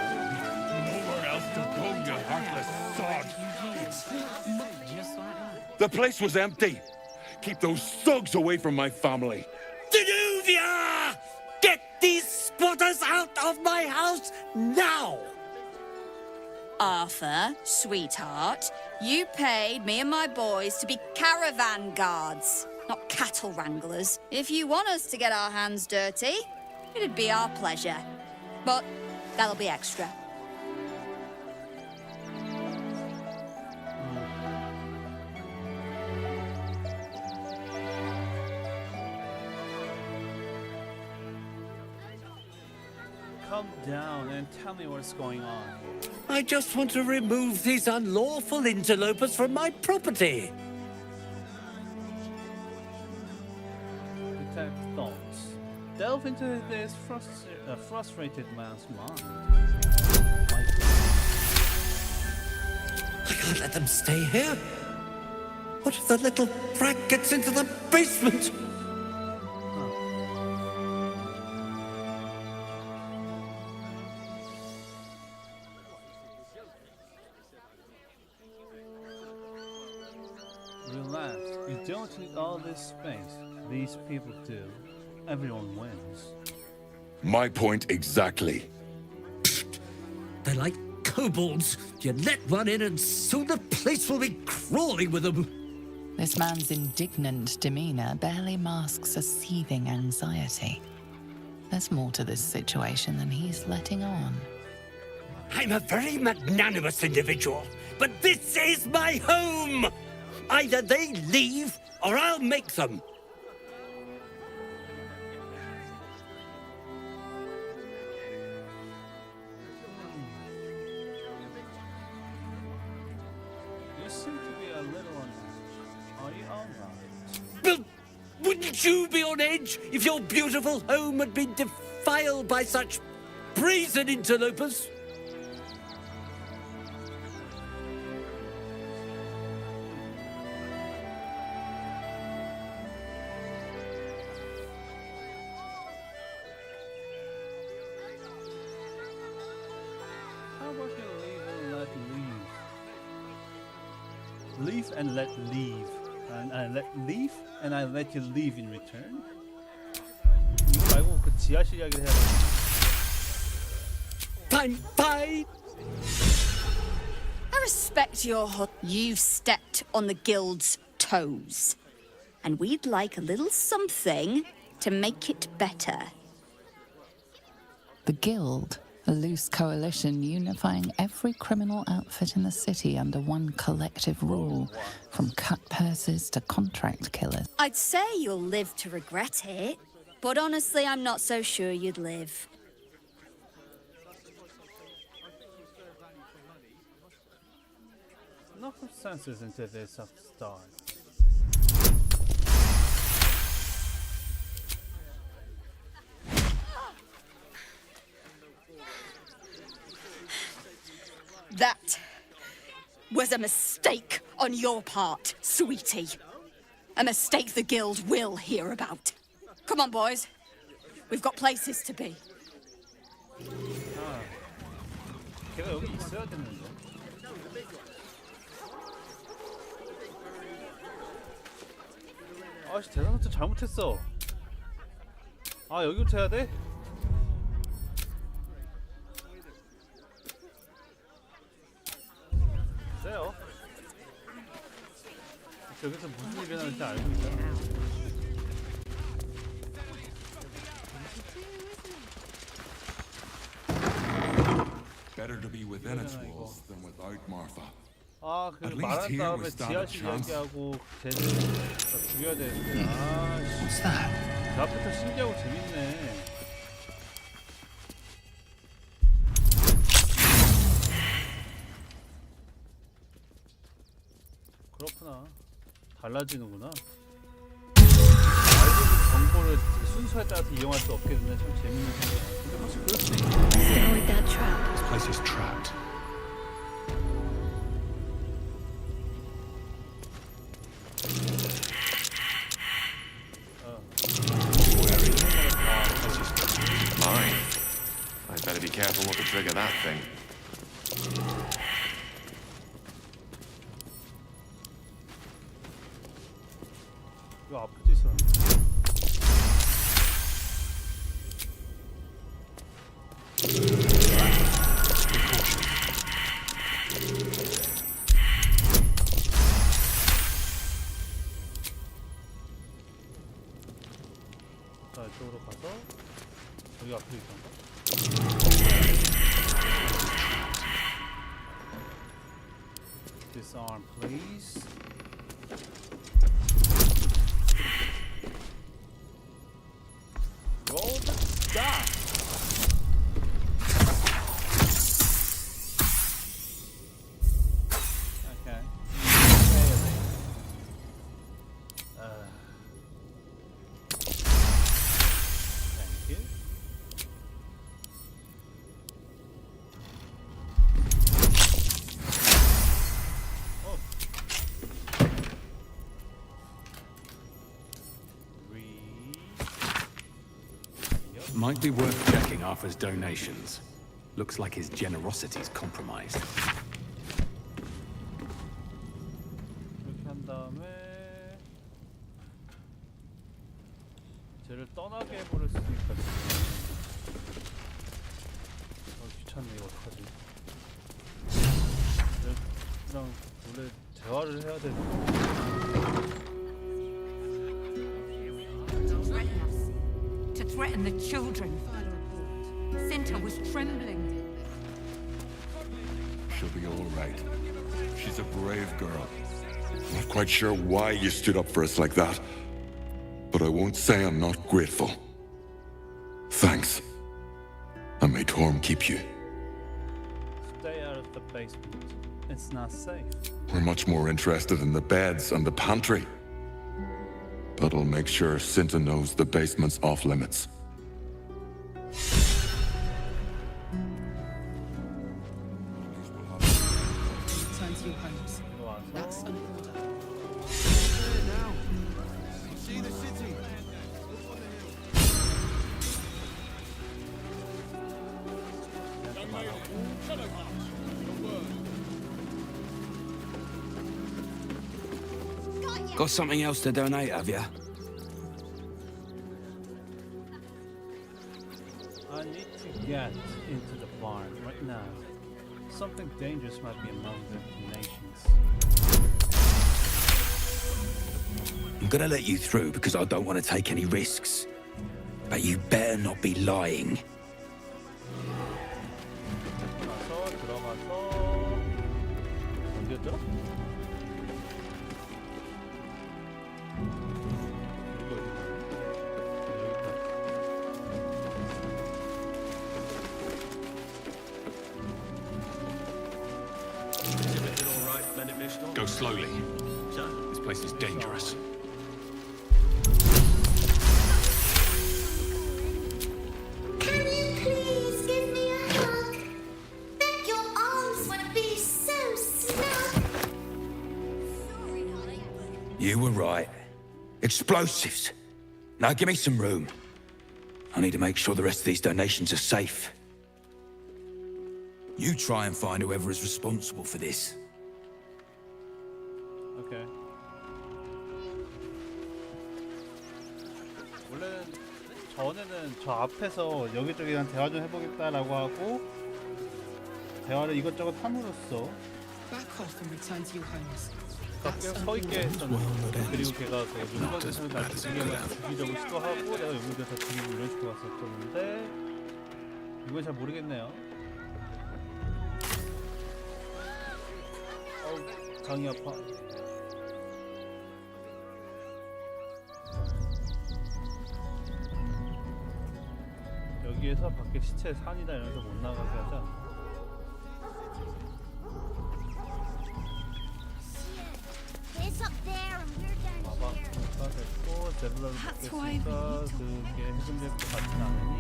Nowhere else to go, you heartless sod! Just like that. The place was empty. Keep those thugs away from my family. Danuvia! Get these spotters out of my house now! Arthur, sweetheart, you paid me and my boys to be caravan guards, not cattle wranglers. If you want us to get our hands dirty, it'd be our pleasure. But that'll be extra. Come down and tell me what's going on. I just want to remove these unlawful interlopers from my property. Detect thoughts. delve into this frustrated man's mind. I can't let them stay here. What if the little brat gets into the basement? Relax. You don't need all this space. These people do. Everyone wins. My point exactly. They're like kobolds. You let one in and soon the place will be crawling with them. This man's indignant demeanor barely masks a seething anxiety. There's more to this situation than he's letting on. I'm a very magnanimous individual, but this is my home! Either they leave, or I'll make them. You seem to be a little on edge. Are you alright? Well, wouldn't you be on edge if your beautiful home had been defiled by such brazen interlopers? How about you leave and let leave? Leave and let leave. And I let leave and I let you leave in return? 이거 말고 그 지하실 이야기를 해야 돼. Fine, fine. I respect your You've stepped on the guild's toes. And we'd like a little something to make it better. The Guild, a loose coalition unifying every criminal outfit in the city under one collective rule, from cut purses to contract killers. I'd say you'll live to regret it, but honestly, I'm not so sure you'd live. Knock some senses into this at the start. That was a mistake on your part, sweetie. A mistake the guild will hear about. Come on, boys. We've got places to be. 걔가 여기 있어야겠는데. 아씨 대상부터 잘못했어. 아 여기부터 해야 돼? 글쎄요. 여기서 무슨 일이 나는지 알고 있잖아. Better to be within its walls than without Martha. 아, 그 At least 말한 here 다음에 we stand a 지하실 chance. 이야기하고 쟤는 죽여야 되는데. 아, 씨. 그 앞부터 신기하고 재밌네. 그렇구나. 달라지는구나. 알고 있는 정보를 순서에 따라서 이용할 수 없게 되는 참 재밌는 생각이야. 근데 혹시 그럴 수 있나? This place is trapped. Mine. I'd better be careful not to trigger that thing. 이거 앞에도 있었는데. 자, 이쪽으로 가서 여기 앞에 있던가? Disarm, please. Roll the die. Okay. Might be worth checking Arthur's donations. Looks like his generosity's compromised. 이렇게 한 다음에 쟤를 떠나게 해버릴 수 있으니까 귀찮네. 이거 어떡하지? 얘랑 원래 대화를 해야 되는데. To threaten the children. Cinta was trembling. She'll be all right. She's a brave girl. I'm not quite sure why you stood up for us like that, but I won't say I'm not grateful. Thanks. And may Torm keep you. Stay out of the basement. It's not safe. We're much more interested in the beds and the pantry. But I'll make sure Cinta knows the basement's off limits. Return to your homes. That's an order. Now. See the city. Got something else to donate, have you? I need to get into the barn right now. Something dangerous might be among the nations. I'm gonna let you through because I don't want to take any risks. But you better not be lying. 들어가서 어디였죠? Go slowly. This place is dangerous. Can you please give me a hug? Bet your arms would be so snug. You were right. Explosives. Now give me some room. I need to make sure the rest of these donations are safe. You try and find whoever is responsible for this. 오케이. 원래는 전에는 저 앞에서 여기저기랑 대화 좀 해보겠다라고 하고 대화를 이것저것 함으로써 Back off and return to your homes. 계속 서 있게 했었는데 그리고 걔가 그 물건에서 날 주기적으로 시도하고 내가 여기를 다 죽이고 이런 식으로 갔었었는데 이건 잘 모르겠네요. 어우 장이 아파. 여기에서 밖에 시체 산이다 이러면서 못 나가게 하자. 마방가 됐고 제블러를 먹겠으니까 그게 해금될 것 같진 않으니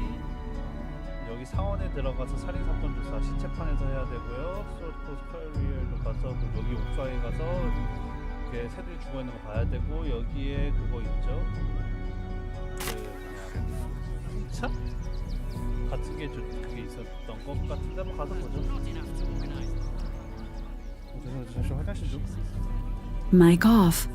여기 사원에 들어가서 살인사건 조사 시체판에서 해야 되고요. 소르토스 카리얼로 가서 여기 옥상에 가서 이렇게 새들이 죽어있는 거 봐야 되고 여기에 그거 있죠. 그 풍차? 같은 게 그게 있었던 것 같은데 한번 가서 보죠. 잠시 화장실 좀. Mic off.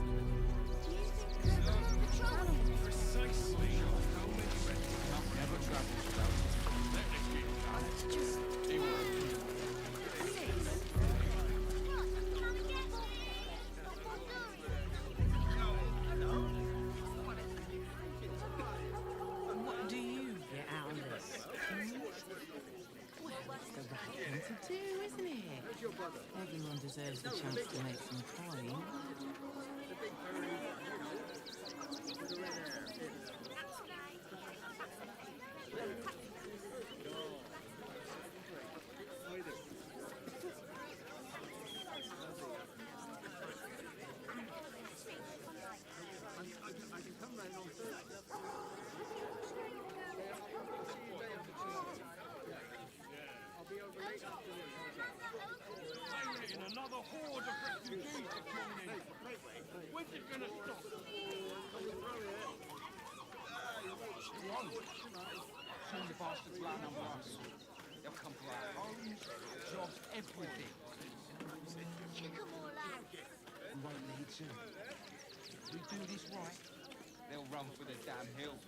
What do you get out of this? Well, that's the right thing to do, isn't it? Everyone deserves the chance to make some coin. Another horde of refugees this morning. When's it gonna stop? Turn the bastards land on us. They'll come for our homes, jobs, everything. Check them all out. We won't need to. If we do this right, they'll run for the damn hills.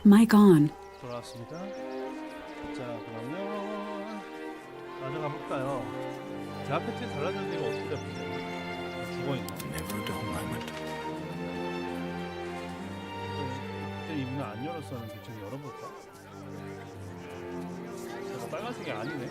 Mic on. 돌아왔습니다. 자, 그러면 마저 가볼까요? 제 앞에 팀 달라졌는데 이거 어떻게 잡히죠? 죽어있나? Never a dull moment. 그때 이 문을 안 열었었는데 좀 열어볼까? 저거 빨간색이 아니네.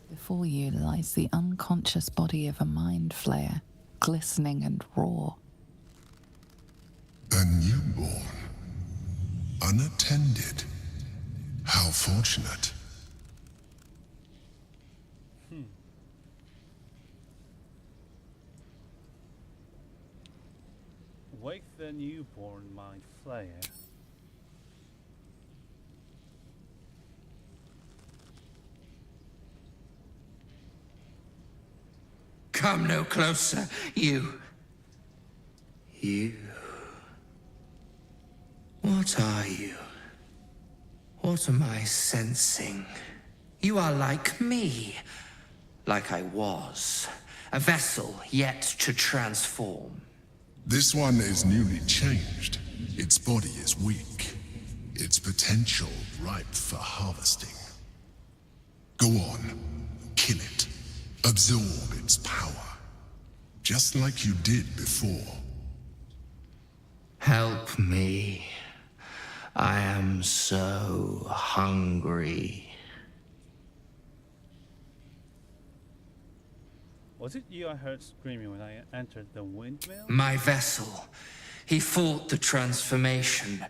Before you lies the unconscious body of a mind flayer, glistening and raw. A newborn. Unattended. How fortunate. Wake the newborn mind flayer. Come no closer, you. You. What are you? What am I sensing? You are like me. Like I was. A vessel yet to transform. This one is newly changed. Its body is weak. Its potential ripe for harvesting. Go on. Kill it. Absorb its power. Just like you did before. Help me. I am so hungry. Was it you I heard screaming when I entered the windmill? My vessel. He fought the transformation.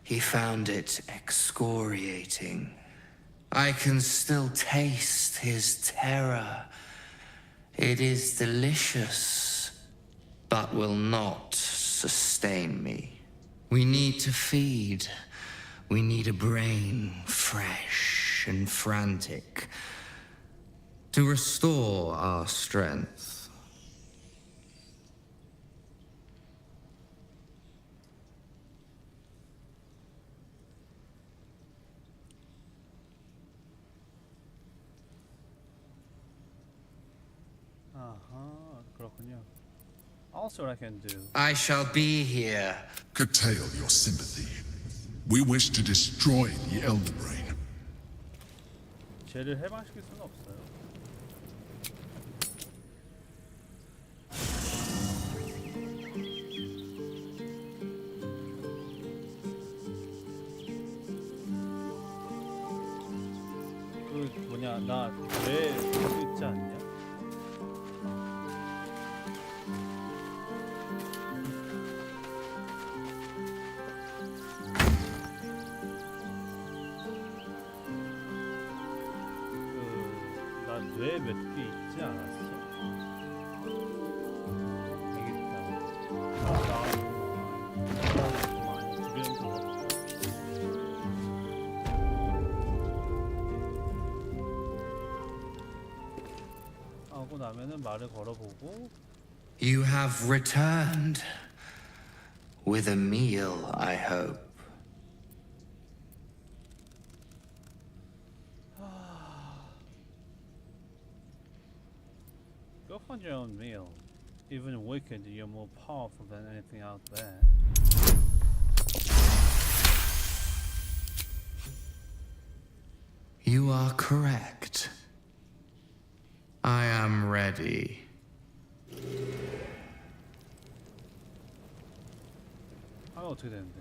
He found it excoriating. I can still taste his terror. It is delicious, but will not sustain me. We need to feed. We need a brain fresh and frantic to restore our strength. 그렇군요. I'll see what I can do. I shall be here. Curtail your sympathy. We wish to destroy the Elder Brain. 쟤를 해방시킬 수는 없어요. 그 뭐냐 나뇌 있지 않냐? 뇌 몇 개 있지 않았어? 하고 나면은 말을 걸어보고. You have returned. With a meal, I hope. Go find your own meal. Even wicked, you're more powerful than anything out there. You are correct. I am ready. 아, 어떻게 되는데?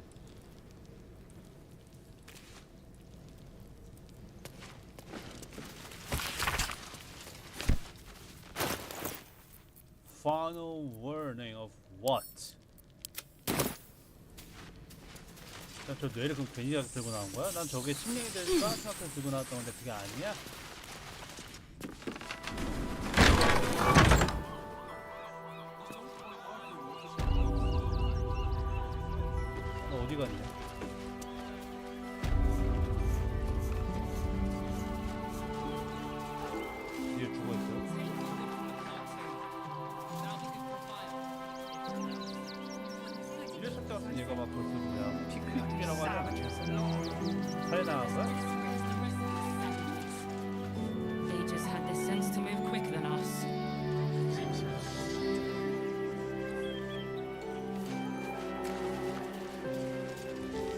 Final warning of what? 저 뇌를 그럼 괜히 들고 나온 거야? 난 저게 식량이 될까 생각해서 들고 나왔던 건데 그게 아니야? 너 어디 갔냐? 뒤에 죽어 있어. 이랬을 때 같은 얘가 막 벌써 그냥 피크닉이라고 하지 않았냐? 살해당한 거야? They just had the sense to move quicker than us.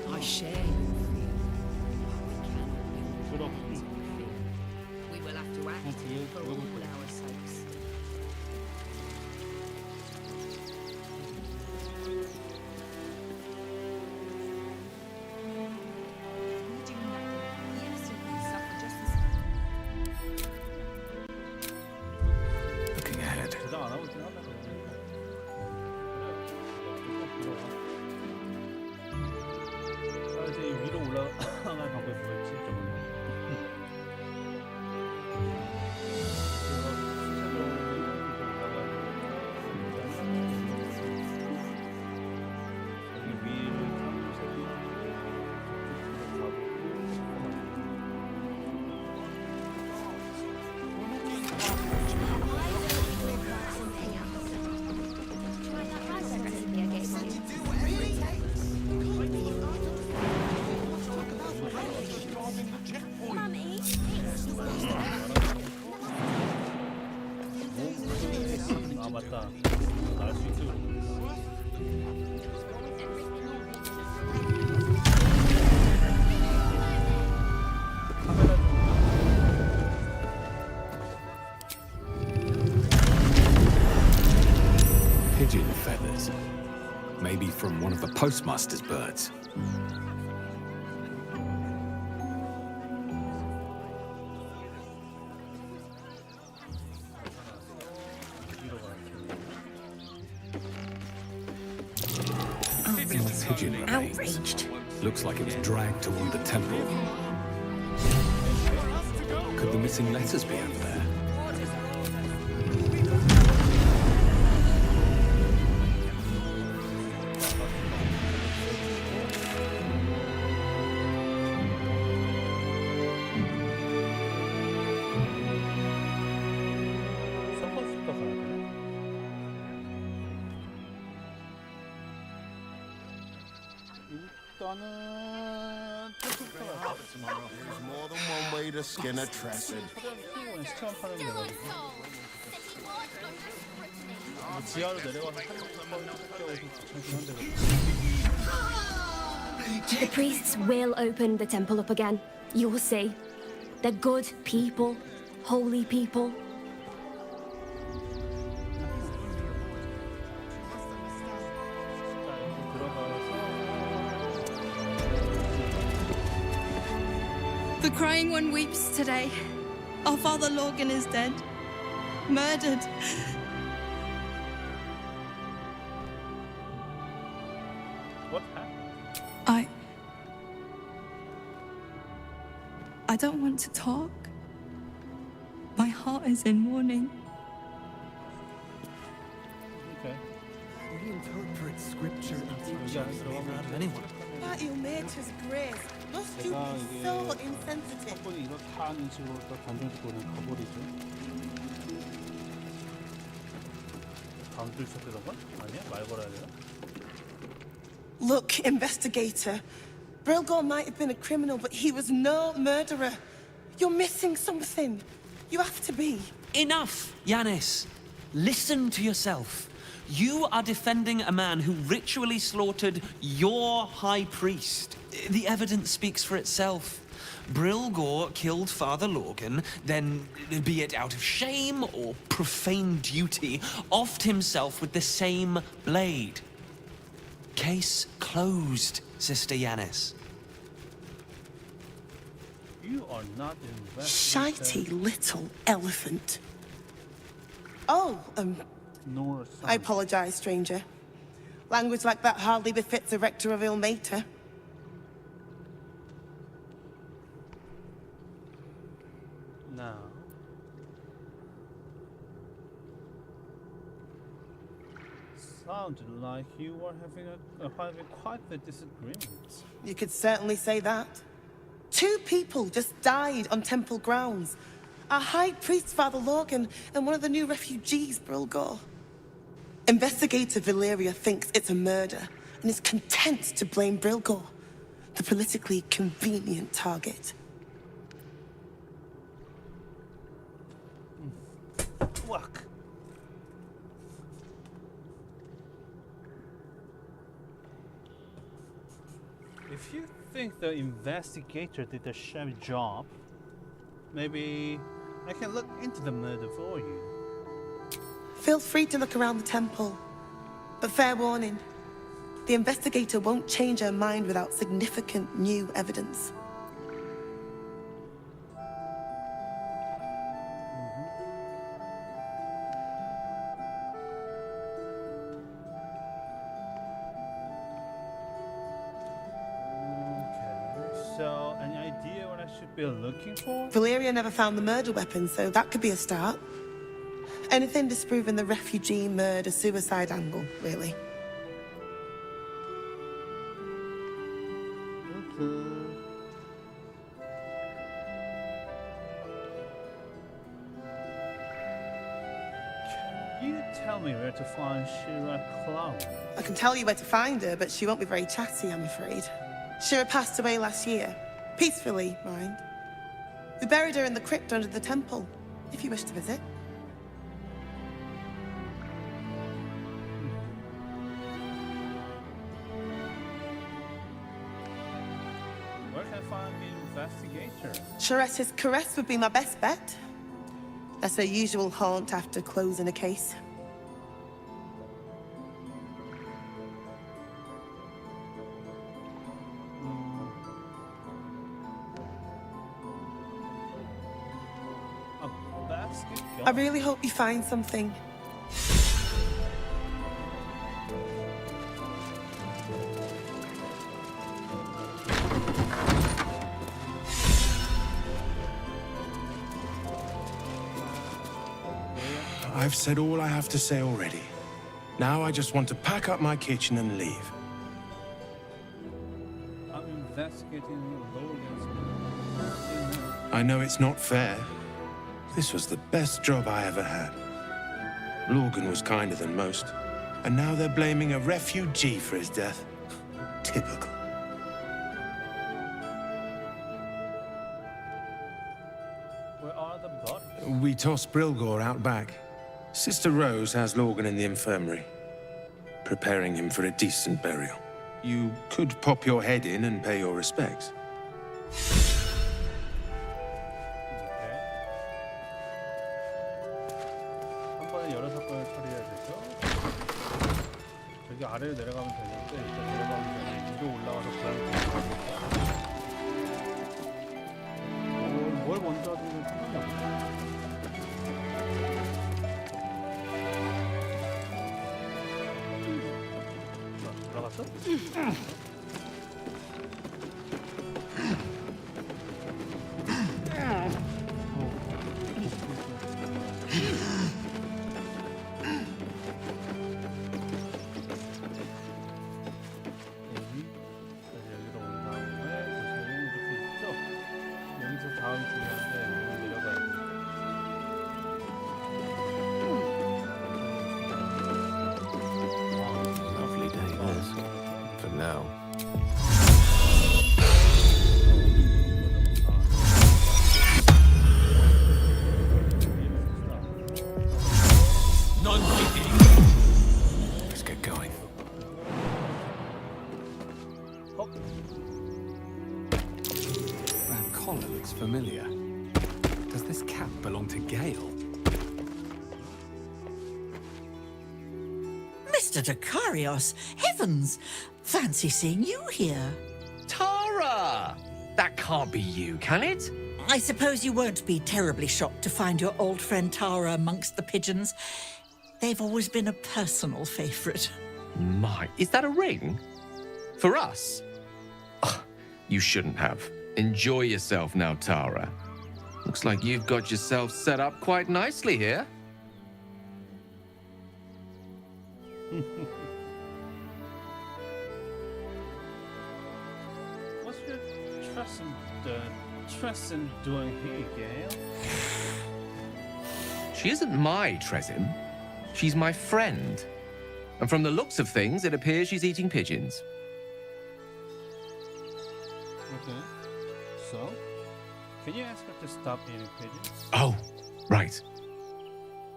I share your fear. We will have to act for all our sakes. Looking ahead. 저장 안 하고 있긴 하다. 아, 이제 이 위로 올라가는 방법이 뭐였지? 저번에. 아 맞다. 날 수 있어. Pigeon feathers. Maybe from one of the postmaster's birds. Pigeon remains. Looks like it was dragged toward the temple. Could the missing letters be over there? 일단은 There's more than one way to skin a tressid. 시청 파는 데가 지하로 내려가서 The priests will open the temple up again. You'll see. They're good people, holy people. The crying one weeps today. Our father Lorgan is dead. Murdered. What happened? I don't want to talk. My heart is in mourning. Okay. We interpret scripture and teach us of anyone. By your nature's grace, must you 제가 be 이게 so insensitive? 사건이 이렇다는 식으로 딱 단정 짓고 그냥 가버리죠. 강도 있었던 건? 아니야? 말 걸어야 되나? Look, investigator. Brilgor might have been a criminal, but he was no murderer. You're missing something. You have to be. Enough, Yanis. Listen to yourself. You are defending a man who ritually slaughtered your high priest. The evidence speaks for itself. Brilgor killed Father Lorgan, then, be it out of shame or profane duty, offed himself with the same blade. Case closed, Sister Yanis. You are not investigator. Shitey little elephant. Oh, I apologize, stranger. Language like that hardly befits a rector of Ilmater. Now. Sounded like you were having quite the disagreement. You could certainly say that. 2 people just died on temple grounds. Our high priest, Father Lorgan, and one of the new refugees, Brilgor. Investigator Valeria thinks it's a murder and is content to blame Brilgor, the politically convenient target. Fuck. If you think the investigator did a shabby job, maybe I can look into the murder for you. Feel free to look around the temple. But fair warning, the investigator won't change her mind without significant new evidence. So, any idea what I should be looking for? Valeria never found the murder weapon, so that could be a start. Anything disproving the refugee murder-suicide angle, really. Can you tell me where to find Shira Clown? I can tell you where to find her, but she won't be very chatty, I'm afraid. Shira passed away last year. Peacefully, mind. We buried her in the crypt under the temple, if you wish to visit. Where can I find the investigator? Sharetta's caress would be my best bet. That's her usual haunt after closing a case. I really hope you find something. I've said all I have to say already. Now I just want to pack up my kitchen and leave. I'm investigating Logan's. I know it's not fair. This was the best job I ever had. Lorgan was kinder than most. And now they're blaming a refugee for his death. Typical. Where are the bodies? We tossed Brilgor out back. Sister Rose has Lorgan in the infirmary, preparing him for a decent burial. You could pop your head in and pay your respects. 한 번에 여러 사건을 처리해야 되죠. 저기 아래로 내려가면 되는데 일단 내려가기 전에 위로 올라가서 고양이 뭘 먼저 하든 상관이 없네. 들어갔어? 여기로 온 다음에 보시면 이렇게 있죠? 여기서 다음 중요한데 여기 내려가야 돼. now. Let's get going. That collar looks familiar. Does this cap belong to Gale? Mr. Dakarios, heavens! Fancy seeing you here. Tara! That can't be you, can it? I suppose you won't be terribly shocked to find your old friend Tara amongst the pigeons. They've always been a personal favourite. My, is that a ring? For us? Ugh, you shouldn't have. Enjoy yourself now, Tara. Looks like you've got yourself set up quite nicely here. What's your Tresson doing here, Gale? She isn't my Tresim. She's my friend. And from the looks of things, it appears she's eating pigeons. Okay. So, can you ask her to stop eating pigeons? Oh, right.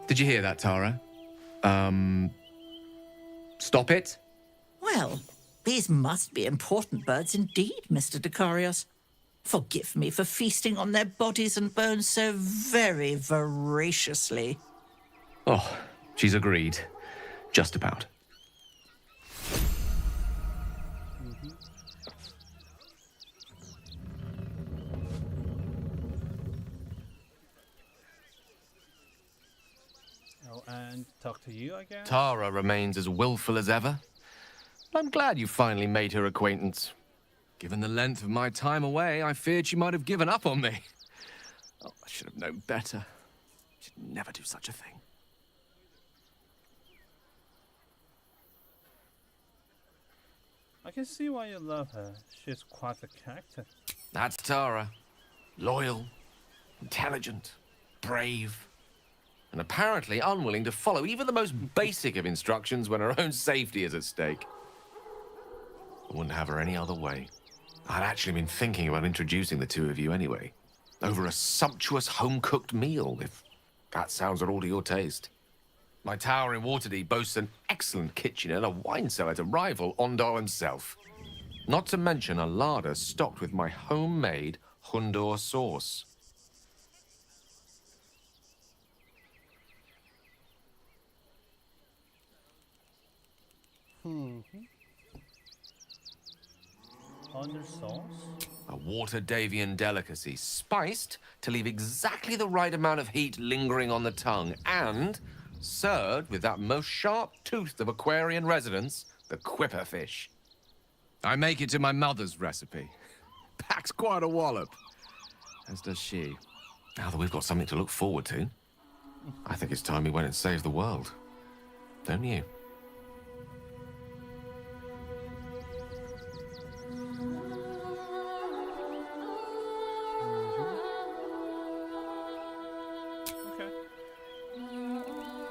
Did you hear that, Tara? Stop it? Well, these must be important birds indeed, Mr. Dakarios. Forgive me for feasting on their bodies and bones so very voraciously. Oh, she's agreed. Just about. Oh, and talk to you, I guess? Tara remains as willful as ever. I'm glad you finally made her acquaintance. Given the length of my time away, I feared she might have given up on me. Oh, I should have known better. She'd never do such a thing. I can see why you love her. She's quite a character. That's Tara. Loyal, intelligent, brave, and apparently unwilling to follow even the most basic of instructions when her own safety is at stake. I wouldn't have her any other way. I'd actually been thinking about introducing the two of you anyway. Over a sumptuous home-cooked meal, if that sounds at all to your taste. My tower in Waterdeep boasts an excellent kitchen and a wine cellar to rival Ondar himself. Not to mention a larder stocked with my homemade Hundor sauce. Under sauce? A Waterdavian delicacy, spiced to leave exactly the right amount of heat lingering on the tongue, and served with that most sharp-toothed of Aquarian residents, the quipper fish. I make it to my mother's recipe. Packs quite a wallop, as does she. Now that we've got something to look forward to, I think it's time we went and saved the world. Don't you?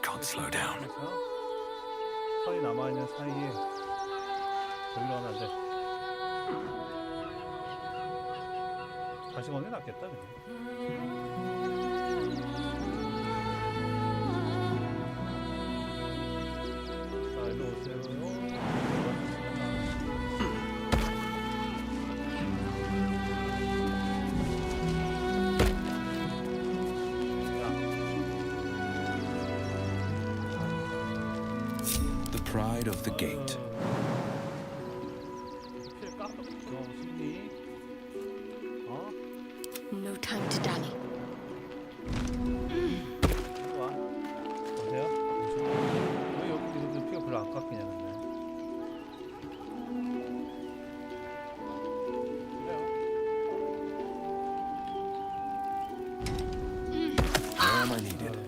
Can't slow down. 털이 남아있는 사이에 저기로 하면 안 돼. 다시 거는 게 낫겠다, 그냥. 자, 일로 오세요. Pride of the gate. No time to dally. 보세요. 왜 여기 피가 별로 안 깎이냐, 근데. Where am I needed?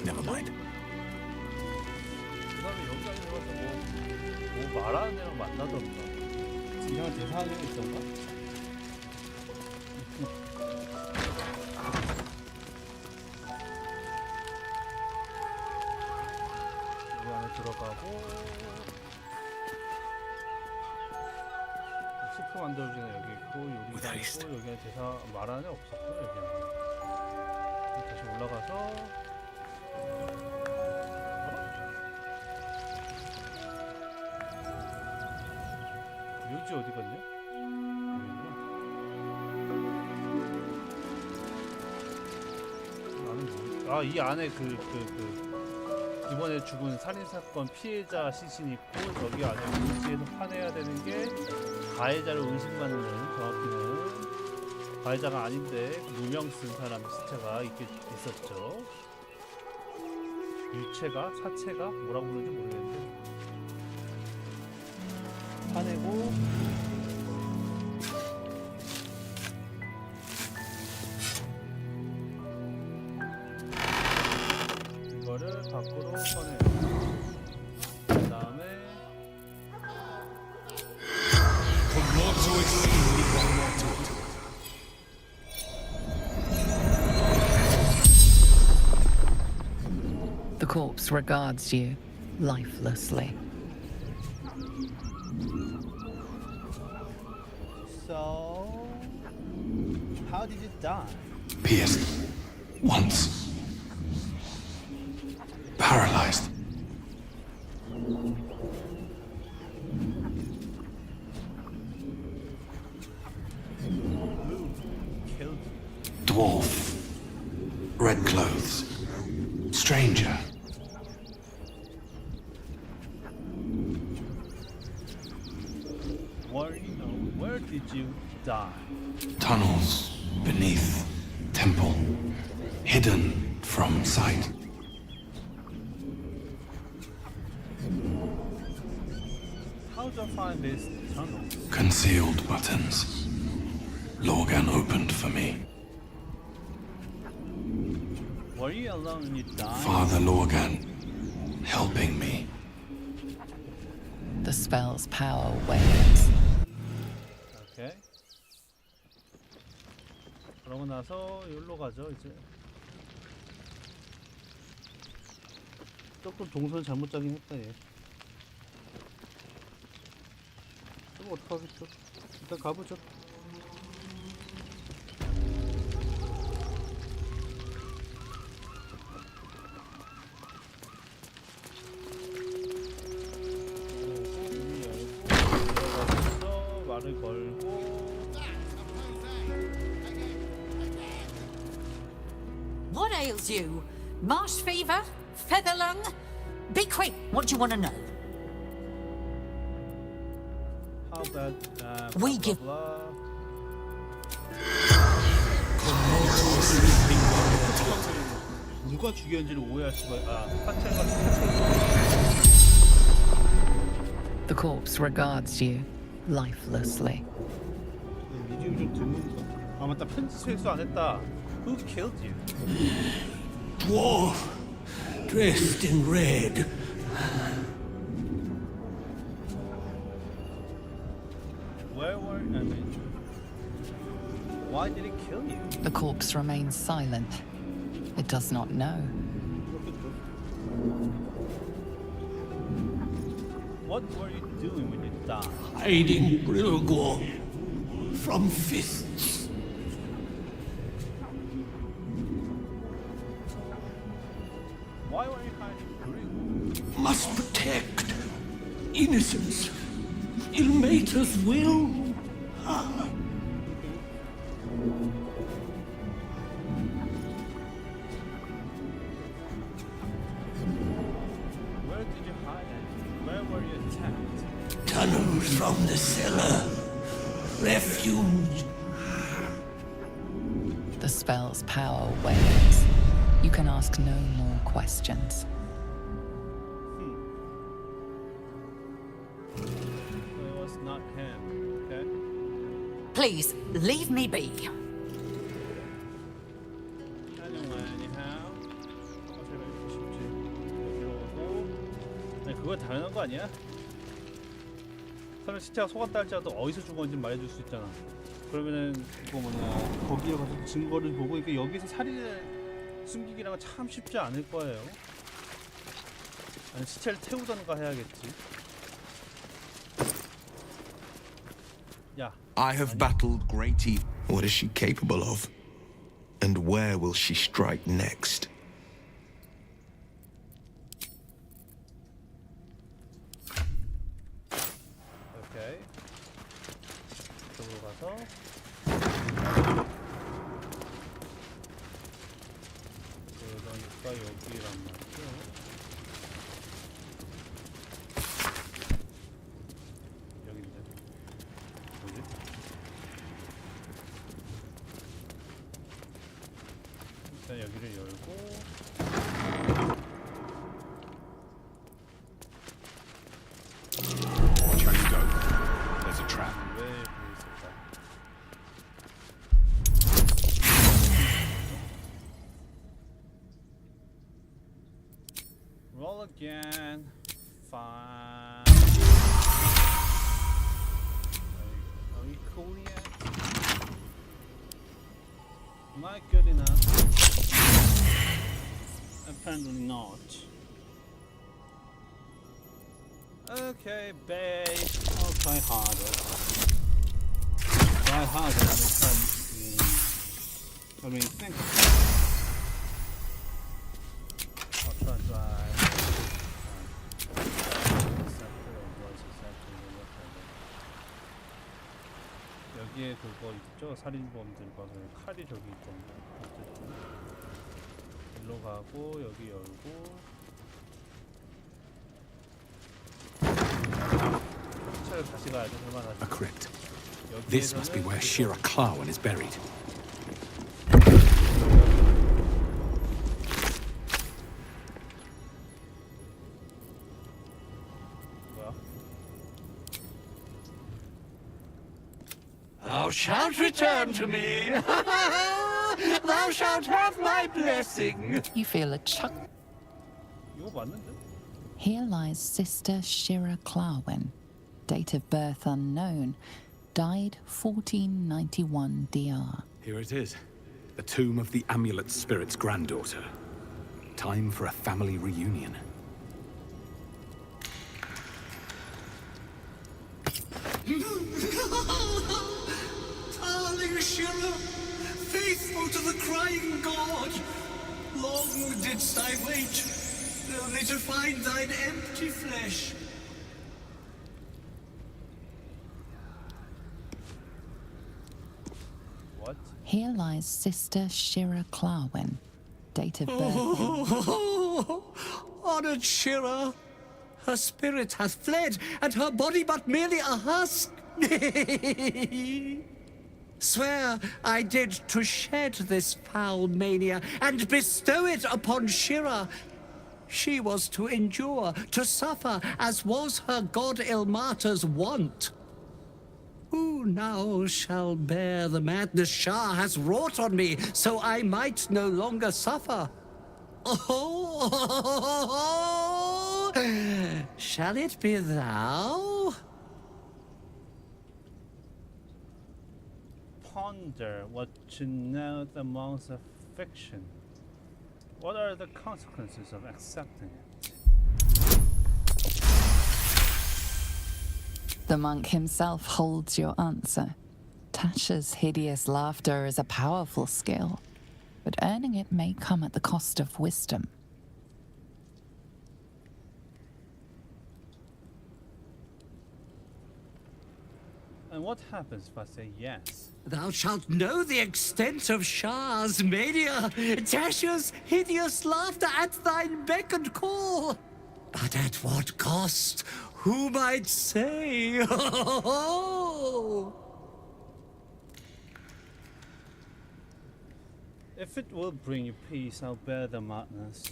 Never mind. 그 다음에 여기까지 들어가서 뭐 말하는 애랑 만나던가. 이상한 대사하는 애 있던가? 가고 스프 만들어주는 여기 있고 요리가 있고 여기는 대사 말하는 애 없었고 여기는 다시 올라가서 묘지 어디 갔냐? 아, 이 안에 이번에 죽은 살인사건 피해자 시신 있고 저기 안에 묘지에서 파내야 되는 게 가해자를 의심받는 정확히는 가해자가 아닌데 누명 쓴 사람 시체가 있었죠. 유체가? 사체가? 뭐라고 부르는지 모르겠는데 파내고 이거를 밖으로 꺼내요. 그 다음에 The corpse regards you lifelessly. So, how did you die? Pierced. Once. Paralyzed. Who killed you? Dwarf. Red clothes. Stranger. Where did you die? Tunnels beneath temple. Hidden from sight. How do I find this tunnel? Concealed buttons. Lorgan opened for me. Were you alone when you died? Father Lorgan helping me. The spell's power wanes. 오케이. 그러고 나서 여기로 가죠 이제. 조금 동선 잘못 짜긴 했다 얘. 그럼 어떡하겠죠? 일단 가보죠. 말을 걸고 What ails you? Marsh fever? Feather lung? Be quick. What do you want to know? How bad? We give. 누가 죽였는지를 오해할 수가. 사체가. The corpse regards you lifelessly. 미디움 좀 드문가. 아 맞다, 편지 철수 안 했다. Who killed you? Dwarf, dressed in red. Where were I mean? Why did it kill you? The corpse remains silent. It does not know. What were you doing when you died? Hiding Brilgor from fists. Why were you hiding Brilgor? Must protect innocence. Ilmater's will. Where did you hide? Where were you attacked? Tunnels from the cellar. Refuge. The spell's power wanes. You can ask no more questions. So it was not him, okay? Please, leave me be. Anyway, anyhow. 제가 이렇게 쉽지. 여기로 오고. 아니, 그거 당연한 거 아니야? 설마 시체가 속았다 할지라도 어디서 죽었는지 말해줄 수 있잖아. 그러면은 그거 뭐냐, 거기에 가서 증거를 보고, 그러니까 여기서 살인을 숨기기랑은 참 쉽지 않을 거예요. 아니 시체를 태우던가 해야겠지. 야. I have battled great evil. What is she capable of? And where will she strike next? 오케이. 이쪽으로 가서 그러니까 여기란 말이죠. 여긴데. 뭐지? 일단 여기를 열고 Watch how you go. There's a trap. 왜 여기 있을까? Roll again. Fine. Are we cool yet? Am I good enough? Apparently not. Okay, babe. I'll try harder. Try harder this time. I mean, think. I'll try and drive. 여기에 그거 있죠? 살인범들과 그 칼이 저기 있던데. 어쨌든 일로 가고 여기 열고 차를 다시 가야죠. 설마 다시. A crypt. This must be where Shira Clarwen is buried. Thou shalt return to me. Thou shalt have my blessing. You feel a chuck. 이거 맞는데? Here lies Sister Shira Clarwen. Date of birth unknown. Died 1491 DR. Here it is. The tomb of the amulet spirit's granddaughter. Time for a family reunion. Darling Shira, faithful to the crying god, long didst I wait, only to find thine empty flesh. What? Here lies Sister Shira Clarwen. Date of birth. Oh, honored Shira, her spirit hath fled, and her body but merely a husk. Swear I did to shed this foul mania and bestow it upon Shira. She was to endure, to suffer, as was her god Ilmata's wont. Who now shall bear the madness Shah has wrought on me, so I might no longer suffer? Oh, shall it be thou? Ponder what you know amongst a fiction. What are the consequences of accepting it? The monk himself holds your answer. Tasha's hideous laughter is a powerful skill, but earning it may come at the cost of wisdom. And what happens if I say yes? Thou shalt know the extent of Shah's mania, Tasha's hideous laughter at thine beck and call. But at what cost? Who might say? If it will bring you peace, I'll bear the madness.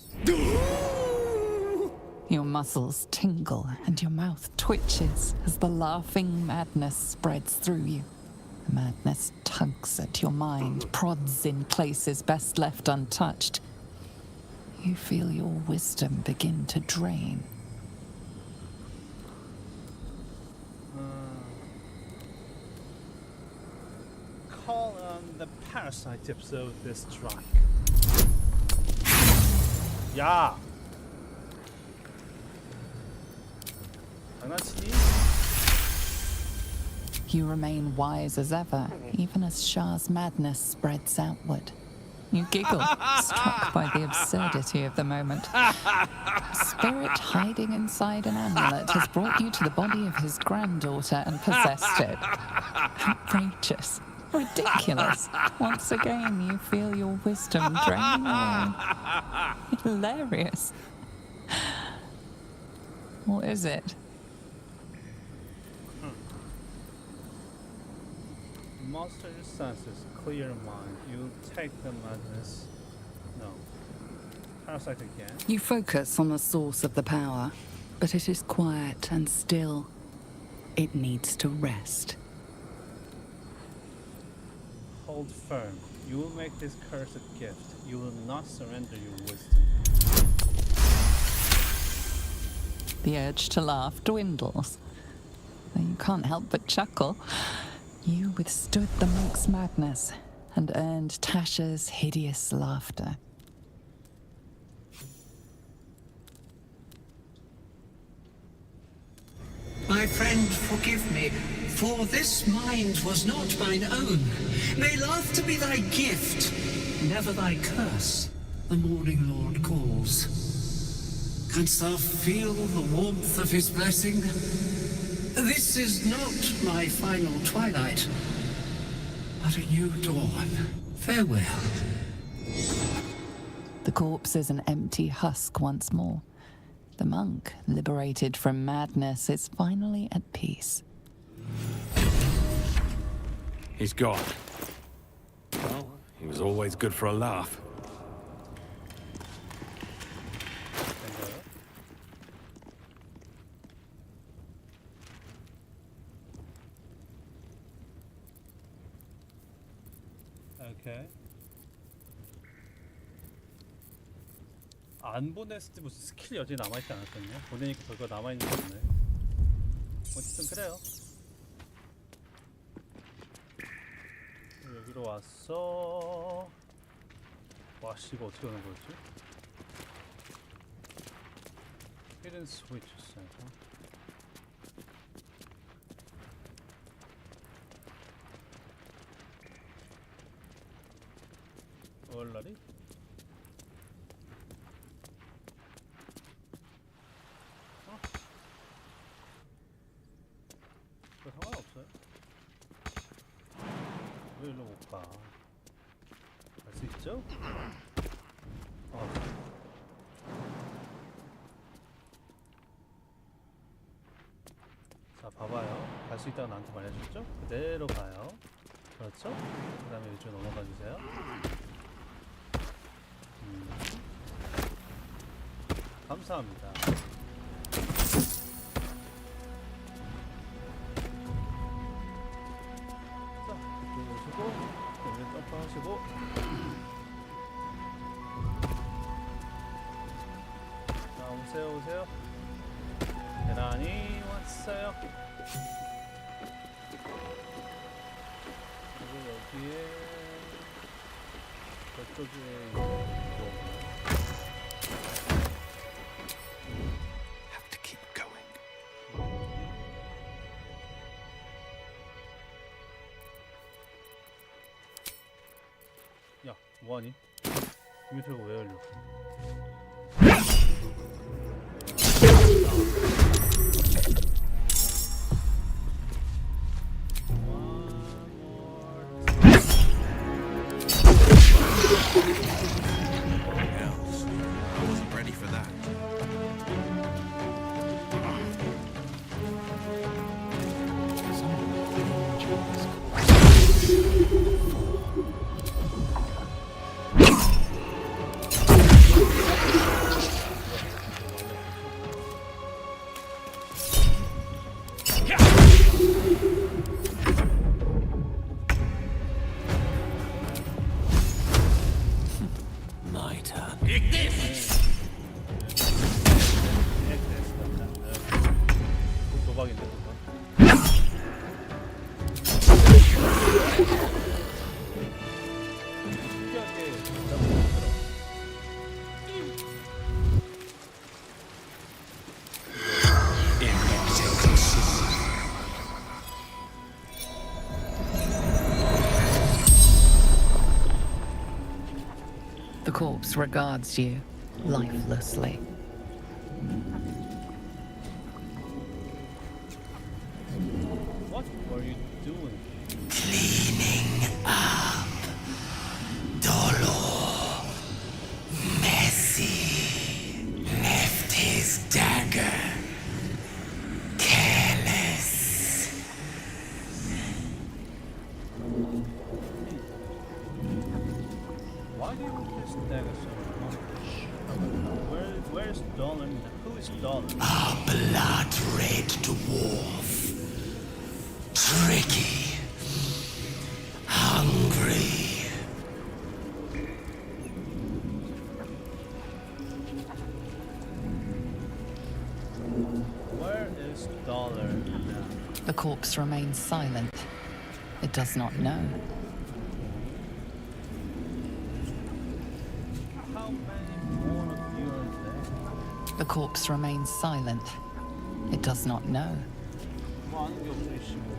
Your muscles tingle and your mouth twitches as the laughing madness spreads through you. The madness tugs at your mind, prods in places best left untouched. You feel your wisdom begin to drain. Call on the parasite tips of this strike. Yeah. 장난치니? You remain wise as ever, even as Shah's madness spreads outward. You giggle, struck by the absurdity of the moment. A spirit hiding inside an amulet has brought you to the body of his granddaughter and possessed it. Outrageous. Ridiculous. Once again, you feel your wisdom draining away. Hilarious. Or is it? Master your senses, clear mind. You take the madness. No. Parasite again. You focus on the source of the power, but it is quiet and still. It needs to rest. Hold firm. You will make this cursed gift. You will not surrender your wisdom. The urge to laugh dwindles. Though you can't help but chuckle. You withstood the monk's madness and earned Tasha's hideous laughter. My friend, forgive me, for this mind was not mine own. May laughter be thy gift, never thy curse, the morning lord calls. Canst thou feel the warmth of his blessing? This is not my final twilight, but a new dawn. Farewell. The corpse is an empty husk once more. The monk, liberated from madness, is finally at peace. He's gone. Well, he was always good for a laugh. Okay. 안 보냈을 때 무슨 스킬 여전히 남아있지 않았거든요. 보내니까 별거 남아있는 게 없네. 어쨌든 그래요. 여기로 왔어. 와씨, 이거 어떻게 하는 거였지? 히든 스위치 센터. 월라리? 상관없어요. 왜 일로 못 가? 갈 수 있죠? 자, 봐봐요. 갈 수 있다고 나한테 말해줬죠? 그대로 가요. 그렇죠? 그 다음에 이쪽으로 넘어가 주세요. 감사합니다. 여기 점프하시고 자, 오세요 오세요. 계란이 왔어요. 그리고 여기에 저쪽에 이거 Have to keep going. 야, 뭐하니? 유튜브 왜 열려? I wasn't ready for that. My turn. 도박인데 도박. 신기하게 In corpse regards you lifelessly. What were you doing? Cleaning up. Dolor. Messy. Left his dagger. Careless. Why do you want this dagger so much? Where's Dolan? Who is Dolan? A blood-red dwarf. Tricky. Hungry. Where is Dollar now? The corpse remains silent. It does not know. How many more of you are there? The corpse remains silent. It does not know. 뭐 하는 게 없으시고.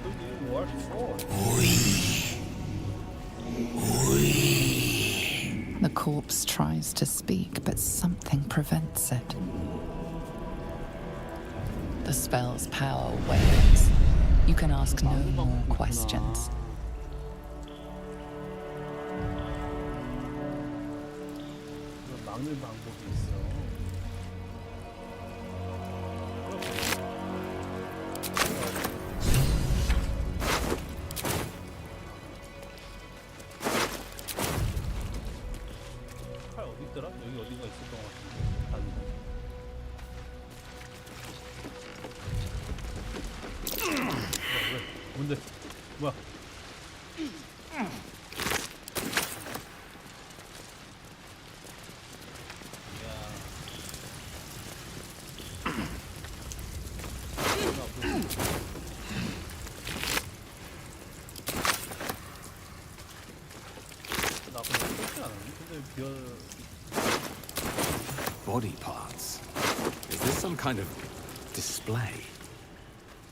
Who do you work for? The corpse tries to speak, but something prevents it. The spell's power wanes. You can ask no more questions. 이거 막는 방법이 있어. 칼 어디 있더라? 여기 어딘가 있었던 것 같은데. 다른 거. 왜? 뭔데? 뭐야? Body parts. Is this some kind of display?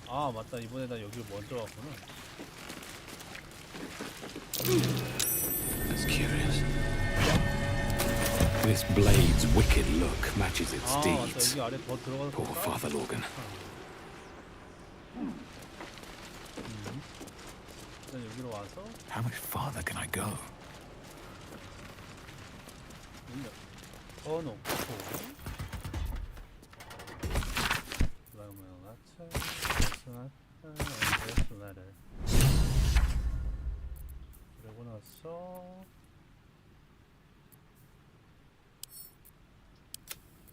아 맞다, 이번에다 여기를 먼저 왔구나. That's curious. This blade's wicked look matches its 아 맞다, deeds. 여기 아래 더 들어가서 Poor Father Logan. 일단 여기로 와서 How much farther can I go? 더 놓고 그다음에 라트를 그러고 나서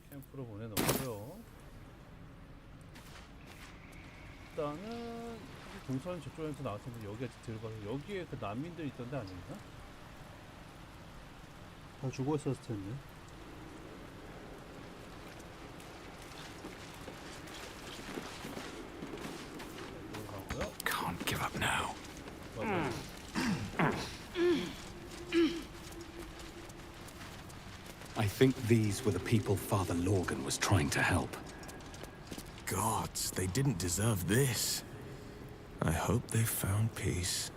캠프로 보내놓고요. 일단은 동선 저쪽에서 나왔는데 여기에 들어가서 여기에 그 난민들 있던데 아닌가? 다 죽어 있었을 텐데. Can't give up now. I think these were the people Father Logan was trying to help. Gods, they didn't deserve this. I hope they found peace.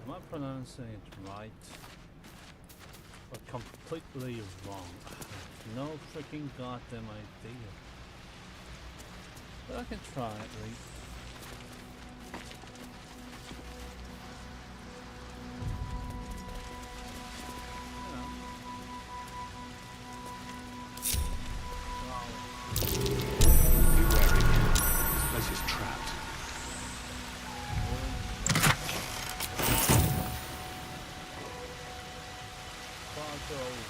Am I pronouncing it right? But completely wrong. No freaking goddamn idea. But I can try at least. This place is trapped.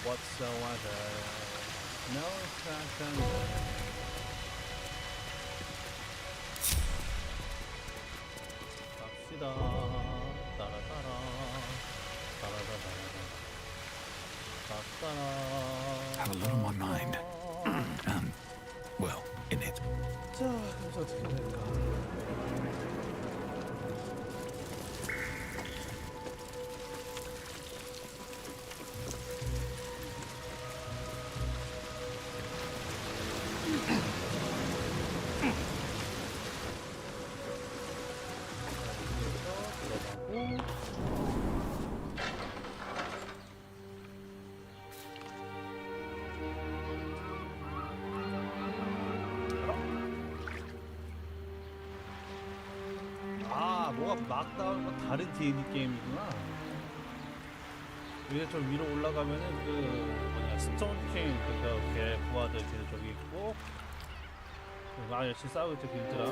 Whatsoever. No attraction. 갑시다. 따라따라. 따라따라따라. 따라따라. Have a lot on my mind. Well, in it. 자, 그래서 어떻게 될까? 막 나오는 건 다른 D&D 게임이구나. 여기 저 위로 올라가면은 그 뭐냐 스톤킹 걔 부하들 뒤에 저기 있고 막 열심히 싸우고 있죠 길드랑.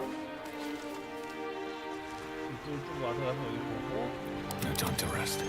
이쪽으로 쭉 와서 가서 여기 보고. No time to rest.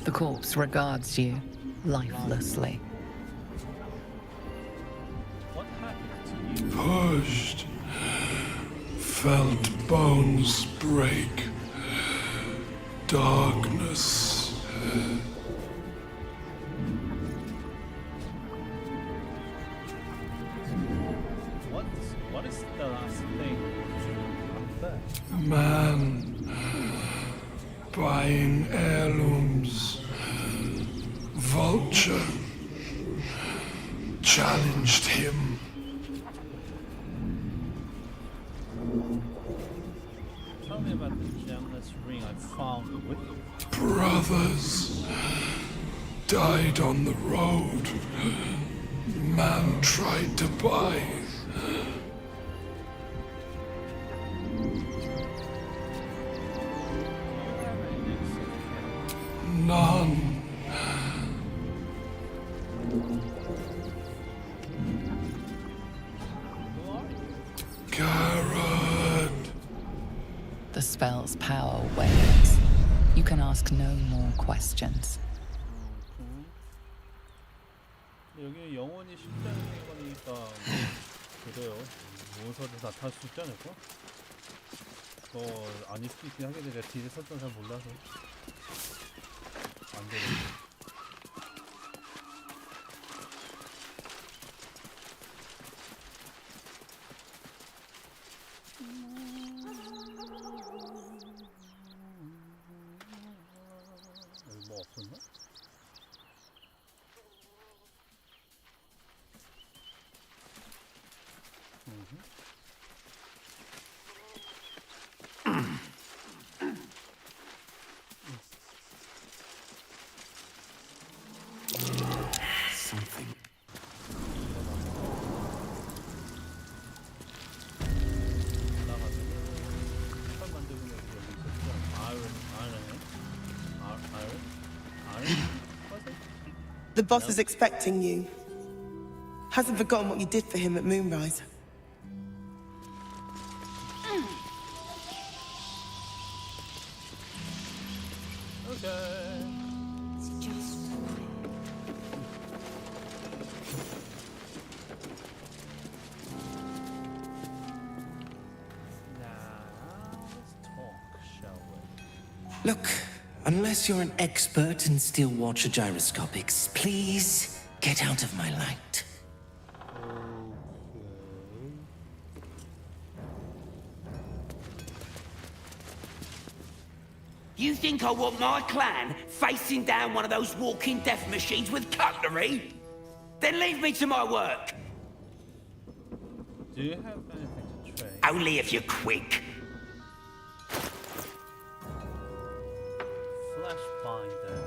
The corpse regards you lifelessly. Pushed, felt bones break, darkness. What is the last thing? Man buying heirlooms. Vulture challenged him. Tell me about the gemless ring I found with you. Brothers died on the road. Man tried to buy. None. The spell's power wanes. You can ask no more questions. 여기 영혼이 쉽다는 거니까 그래요. 모서도 나타날 수 있지 않을까? 아닐 수도 있긴 하겠는데 내가 뒤에 설정 잘 몰라서 안 되네. 여기 뭐 없었나? Something. The boss is expecting you. Hasn't forgotten what you did for him at Moonrise. Okay. It's just Look, unless you're an expert in steel watcher gyroscopics, please get out of my light. You think I want my clan facing down one of those walking death machines with cutlery? Then leave me to my work. Do you have anything to trade? Only if you're quick. Flash binder.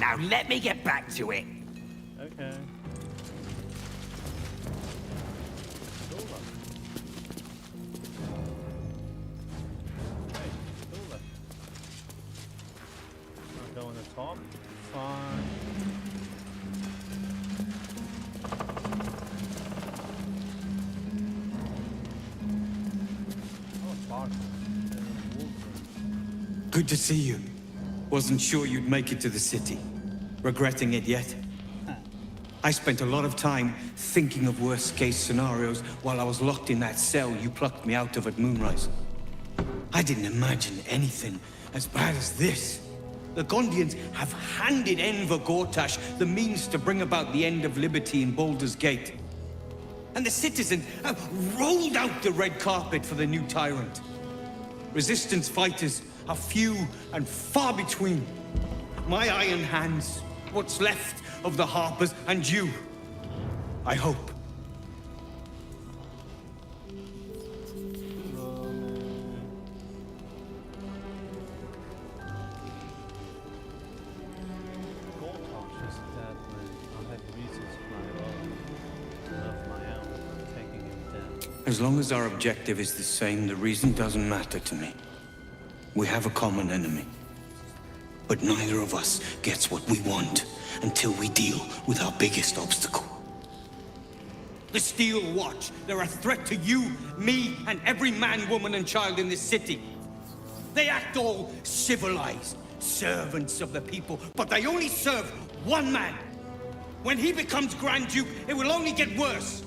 Now let me get back to it. Okay. Go on the top. Fine. Oh, Bart. Good to see you. Wasn't sure you'd make it to the city. Regretting it yet? I spent a lot of time thinking of worst-case scenarios while I was locked in that cell you plucked me out of at Moonrise. I didn't imagine anything as bad as this. The Gondians have handed Enver Gortash the means to bring about the end of liberty in Baldur's Gate. And the citizens have rolled out the red carpet for the new tyrant. Resistance fighters are few and far between. My iron hands, what's left of the Harpers, and you, I hope. As long as our objective is the same, the reason doesn't matter to me. We have a common enemy. But neither of us gets what we want until we deal with our biggest obstacle. The Steel Watch. They're a threat to you, me, and every man, woman, and child in this city. They act all civilized, servants of the people, but they only serve one man. When he becomes Grand Duke, it will only get worse.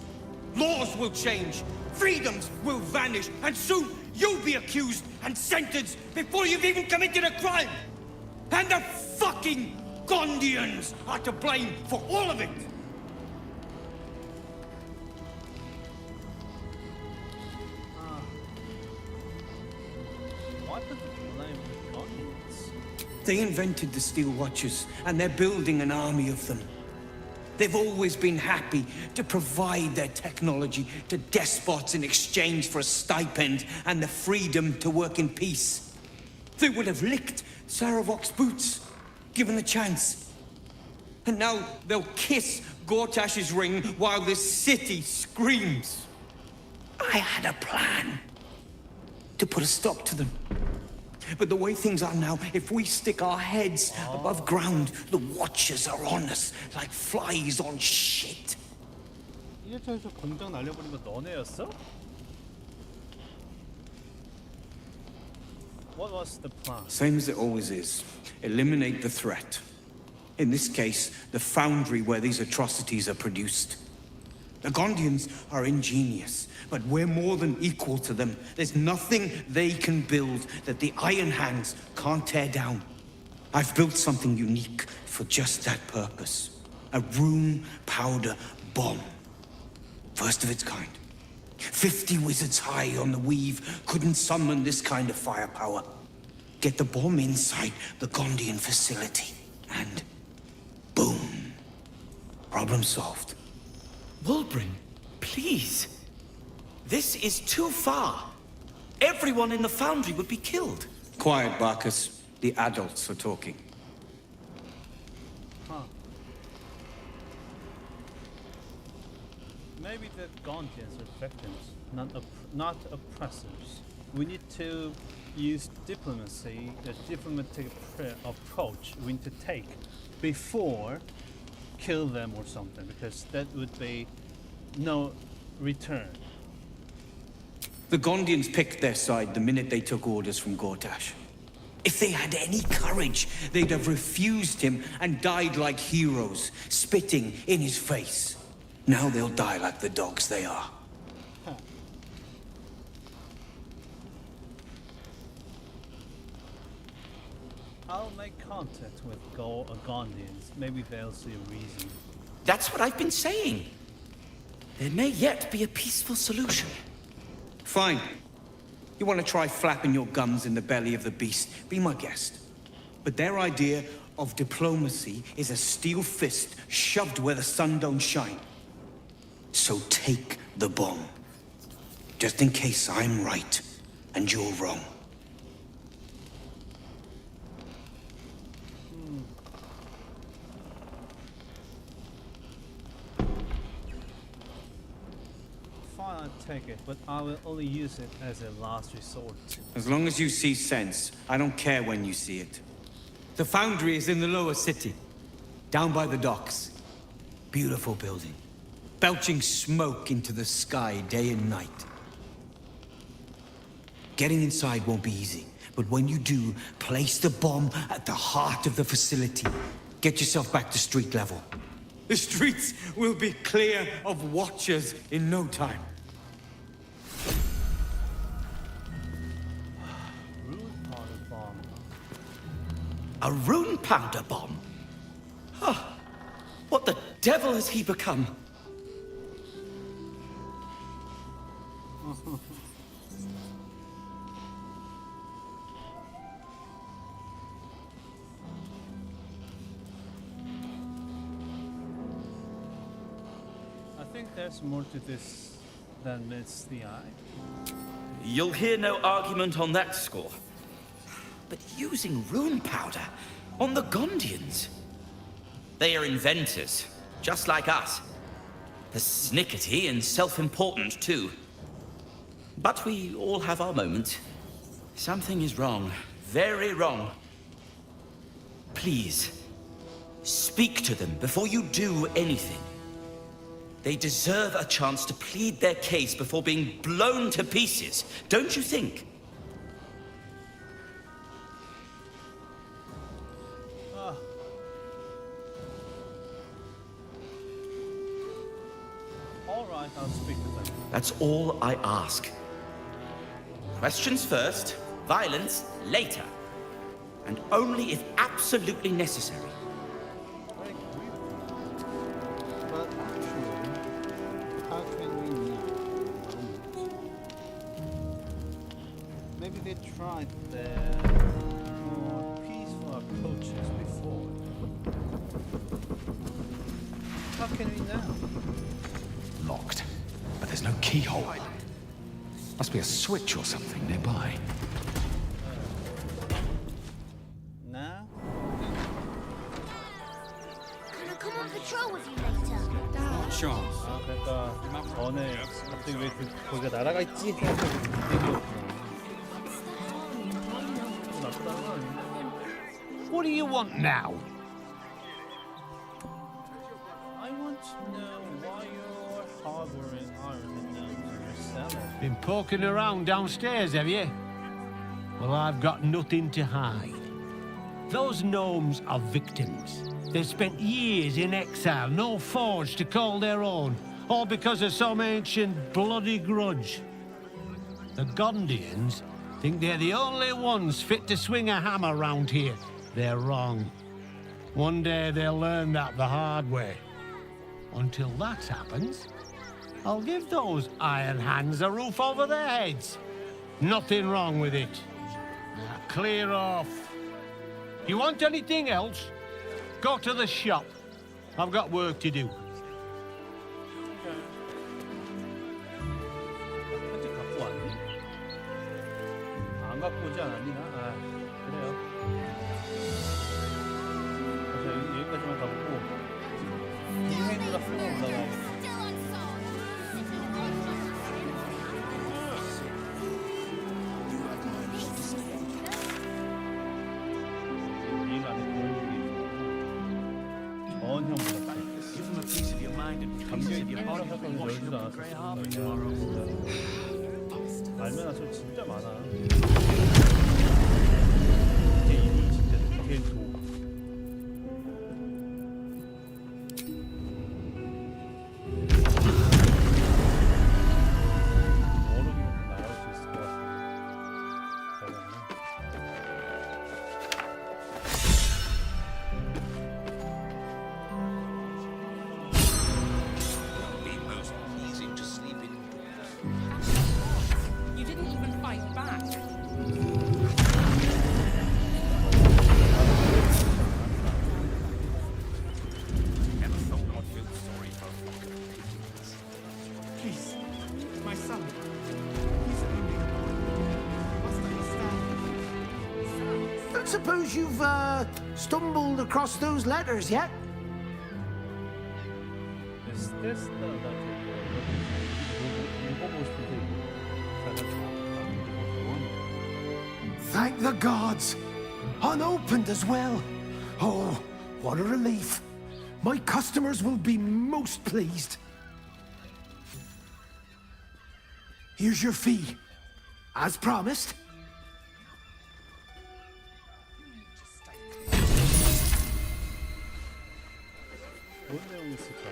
Laws will change, freedoms will vanish, and soon you'll be accused and sentenced before you've even committed a crime. And the fucking Gondians are to blame for all of it. Why did they blame the Gondians? They invented the Steel Watchers, and they're building an army of them. They've always been happy to provide their technology to despots in exchange for a stipend and the freedom to work in peace. They would have licked Saravok's boots, given the chance. And now they'll kiss Gortash's ring while this city screams. I had a plan to put a stop to them. But the way things are now, if we stick our heads above ground, the Watchers are on us like flies on shit. 이래저래서 공장 날려버린 거 너네였어? What was the plan? Same as it always is. Eliminate the threat. In this case, the foundry where these atrocities are produced. The Gondians are ingenious, but we're more than equal to them. There's nothing they can build that the Iron Hands can't tear down. I've built something unique for just that purpose. A room powder bomb. First of its kind. 50 wizards high on the weave couldn't summon this kind of firepower. Get the bomb inside the Gondian facility, and boom. Problem solved. Wulbren, please. This is too far. Everyone in the foundry would be killed. Quiet, Barkus. The adults are talking. Maybe the Gondians are victims, not oppressors. We need to use diplomacy, the diplomatic approach we need to take before kill them or something, because that would be no return. The Gondians picked their side the minute they took orders from Gortash. If they had any courage, they'd have refused him and died like heroes, spitting in his face. Now they'll die like the dogs they are. I'll make contact with Gondians. Maybe they'll see a reason. That's what I've been saying. There may yet be a peaceful solution. Fine. You want to try flapping your gums in the belly of the beast? Be my guest. But their idea of diplomacy is a steel fist shoved where the sun don't shine. So take the bomb. Just in case I'm right and you're wrong. fine, I'll take it, but I will only use it as a last resort. As long as you see sense, I don't care when you see it. The foundry is in the lower city, down by the docks. Beautiful building, belching smoke into the sky day and night. Getting inside won't be easy, but when you do, place the bomb at the heart of the facility. Get yourself back to street level. The streets will be clear of watchers in no time. Rune powder bomb. A rune powder bomb? Huh. What the devil has he become? I think there's more to this than meets the eye. You'll hear no argument on that score. But using rune powder on the Gondians? They are inventors, just like us. They're snickety and self-important, too. But we all have our moments. Something is wrong. Very wrong. Please, speak to them before you do anything. They deserve a chance to plead their case before being blown to pieces, don't you think? All right, I'll speak to them. That's all I ask. Questions first, violence later. And only if absolutely necessary. But actually, how can we know? Maybe they tried their more peaceful approaches before. How can we know? Locked, but there's no keyhole. Must be a switch or something nearby. Now? Can I come on patrol with you later? Chance. 아, 그러니까 전에 갑자기 왜 거기가 날아가 있지? What do you want now? I want to know why you're harboring iron in your cellar. Been poking around downstairs, have you? Well, I've got nothing to hide. Those gnomes are victims. They've spent years in exile, no forge to call their own, all because of some ancient bloody grudge. The Gondians think they're the only ones fit to swing a hammer round here. They're wrong. One day they'll learn that the hard way. Until that happens, I'll give those iron hands a roof over their heads. Nothing wrong with it. Now clear off. You want anything else? Go to the shop. I've got work to do. 현재 갖고 왔니? 안 갖고 오지 않았니? 아, 그래요. 여기까지만 가보고 동생이랑 쓰고 올라가야겠다. Give them a piece of your mind and pieces of your body will be washing up the Grey Harbor tomorrow. 알면 아주 진짜 많아. 디테일이 진짜 디테일도. 얼음이면 날아올 수 있을 것 같은데. You didn't even fight back. Never thought I'd feel sorry for a fucking Please, my son. He's only a boy. Must understand. Don't suppose you've stumbled across those letters yet? Is this the letter you're looking for? 바꿔보고 싶은데 Thank the gods! Unopened as well. Oh, what a relief. My customers will be most pleased. Here's your fee. As promised. 뭔 내용이 있을까?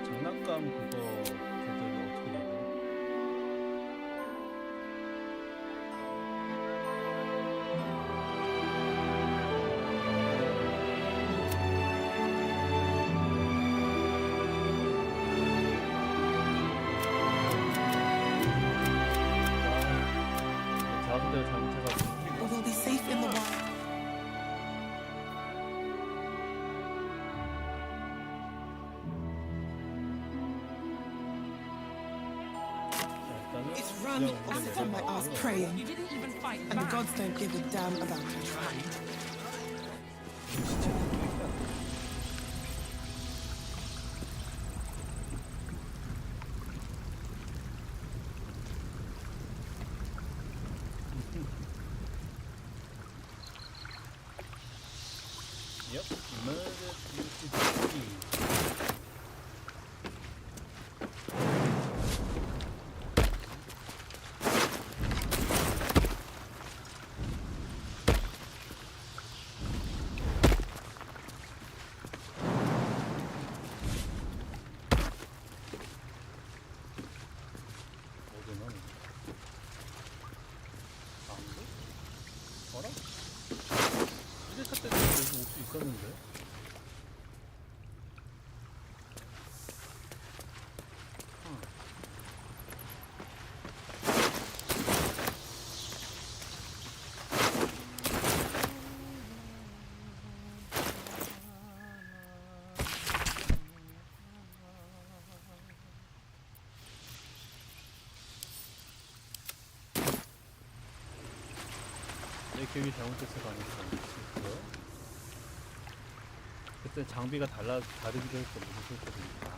장난감 그거 걔들 어떻게 되고? 자수대를 잘못해가지고. Or they'll be safe in the wild. It's run or sit on my ass praying. And the gods don't give a damn about it. Yep, murder. 뭐라? 이제차 때문에 여기 올 수 있었는데. 내 계획이 잘못됐을 가능성이 있고요. 그때 장비가 다르기도 했고 무슨 소리니까.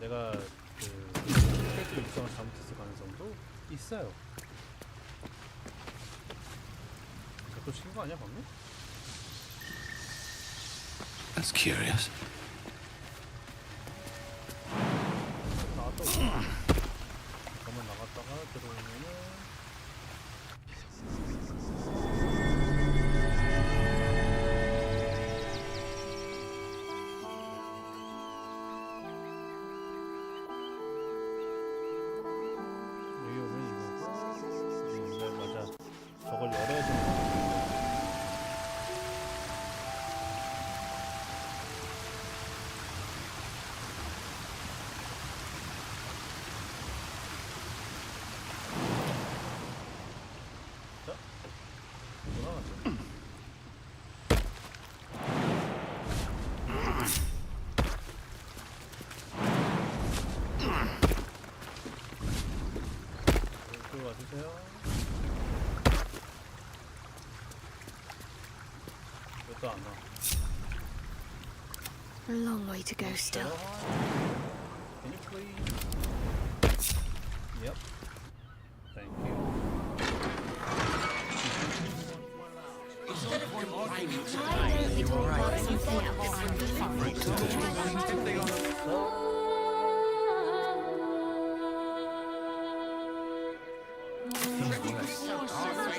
내가 그 캐릭터 육성을 잘못했을 가능성도 있어요. 또 친 거 아니야 방금? That's curious. 나왔다 오고. 잠깐만 나갔다가 들어오면은 여기 오면 이거고. 네, 맞아. 저걸 열어야 되는 거야. 와주세요. 왜 또 안 와? A long way to go still. Can you please? Yep. Thank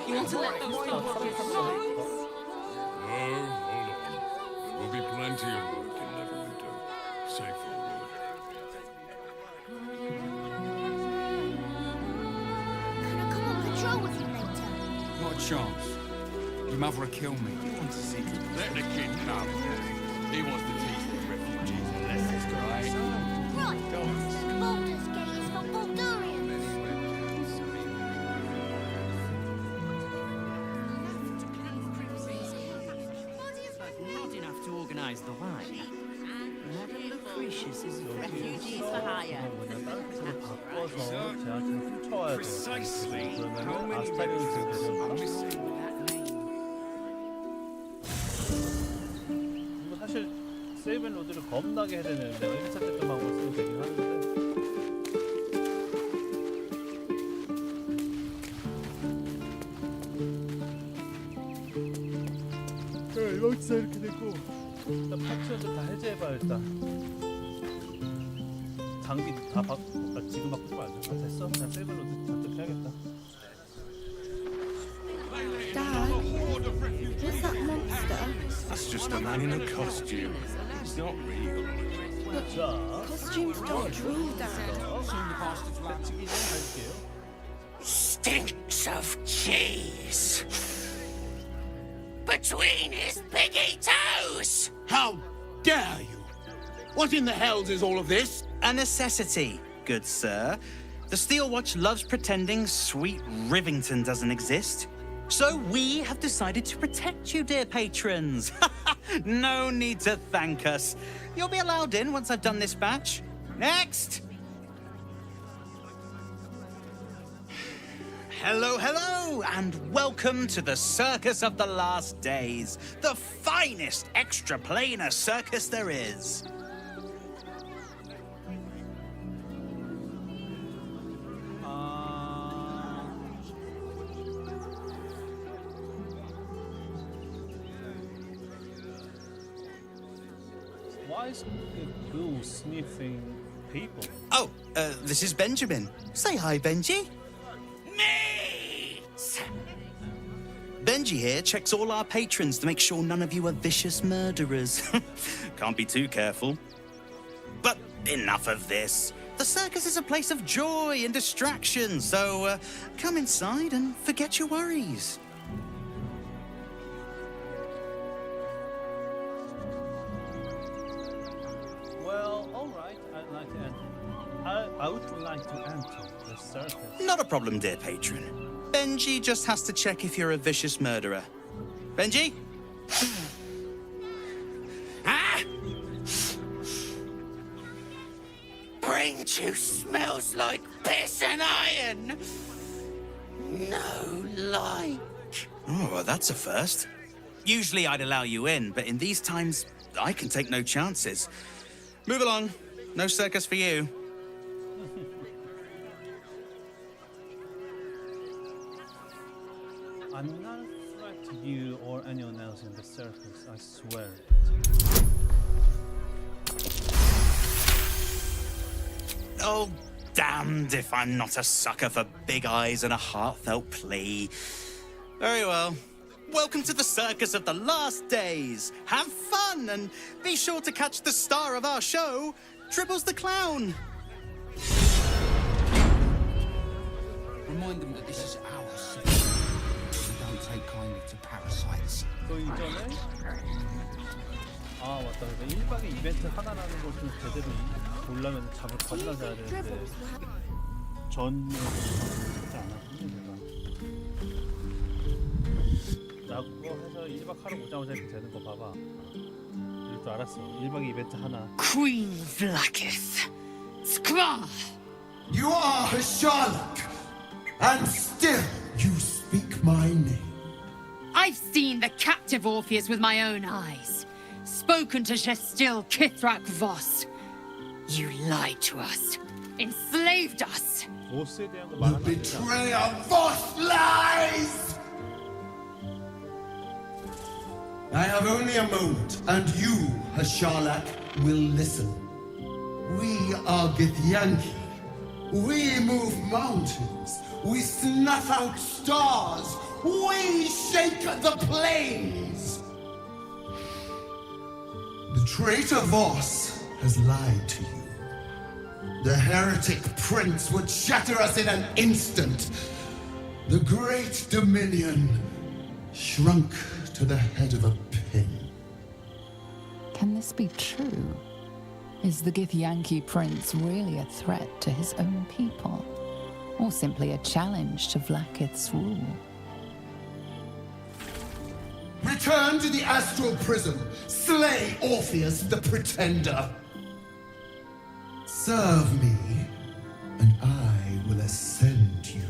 You want to let them hold on. There will be plenty of work in Neverwinter. Safe for work. Can I come on patrol with you later? Not a chance. Your mother will kill me. Let the kid come. He wants to teach the refugees a lesson, right? Right. Baldur's Gate is for Baldurians. Not enough to organize the wine. Never look Lucius is refugees for hire. 바꿔서 제가 지금 훔쳐와야 돼요. 그러면은 아스타리온 되거든요. 사실 세이브 앤 로드를 겁나게 해야 되는데 1차 때만 쓰면 되긴 하는데 여기서 이렇게 됐고 일단 파츠들 다 해제해봐 일단 장비 다 지금 바꾸지 말자. 됐어? 그냥 세이브 앤 로드 잔뜩 해야겠다. Dad, what's that monster? That's just a man in a costume. He's not real. Costumes don't dream, Dad. Stinks of cheese between his piggy toes! How dare you? What in the hells is all of this? A necessity, good sir. The Steel Watch loves pretending sweet Rivington doesn't exist. So we have decided to protect you, dear patrons. No need to thank us. You'll be allowed in once I've done this batch. Next! Hello, hello, and welcome to the Circus of the Last Days, the finest extra-planar circus there is. Why is Boo sniffing people? Oh, this is Benjamin. Say hi, Benji. Benji here checks all our patrons to make sure none of you are vicious murderers. Can't be too careful. But enough of this. The circus is a place of joy and distraction, so come inside and forget your worries. Well, all right. I'd like to enter. I would like to enter the circus. Not a problem, dear patron. Benji just has to check if you're a vicious murderer. Benji? Ah! Brain juice smells like piss and iron. No like. Oh, well, that's a first. Usually I'd allow you in, but in these times, I can take no chances. Move along. No circus for you. I'm not a threat to you or anyone else in the circus, I swear. Oh, damned if I'm not a sucker for big eyes and a heartfelt plea. Very well. Welcome to the Circus of the Last Days. Have fun and be sure to catch the star of our show, Dribbles the Clown. Remind them that this is our city. We don't take kindly to parasites. 그 이전에 아 맞다. 1박에 이벤트 하나라는 걸 좀 제대로 보려면 잠을 겁나 자야 되는데 전에 진짜 안 하거든요. 나 그거 해서 1박 하러 오자마자 이렇게 되는 거 봐봐. 이럴 줄 알았어. 1박에 이벤트 하나. Queen Vlakith. Skva! You are a Sherlock, and still you speak my name. I've seen the captive Orpheus with my own eyes. Spoken to Gestil Kithrak Voss. You lied to us. Enslaved us. 보스에 대한 거 The 말하면 betrayer Voss lies! I have only a moment, and you, Hasharlak, will listen. We are Githyanki. We move mountains. We snuff out stars. We shake the plains. The traitor Voss has lied to you. The heretic prince would shatter us in an instant. The great dominion shrunk to the head of a pin. Can this be true? Is the Githyanki prince really a threat to his own people? Or simply a challenge to Vlakith's rule? Return to the astral prism. Slay Orpheus the Pretender. serve me, and I will ascend you.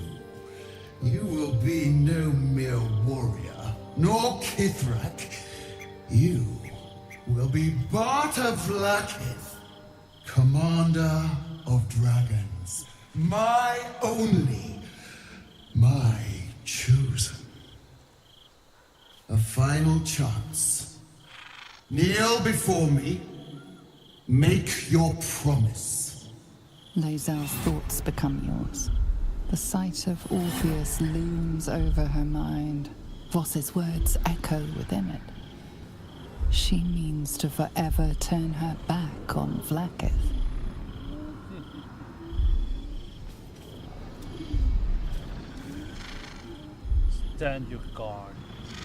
You will be no mere warrior, nor Kithrak. You will be Barta Vlaakith, commander of dragons. My only, my chosen. A final chance. Kneel before me. Make your promise. Lae'zel's thoughts become yours. The sight of Orpheus looms over her mind. Voss's words echo within it. She means to forever turn her back on Vlaakith. Stand your guard.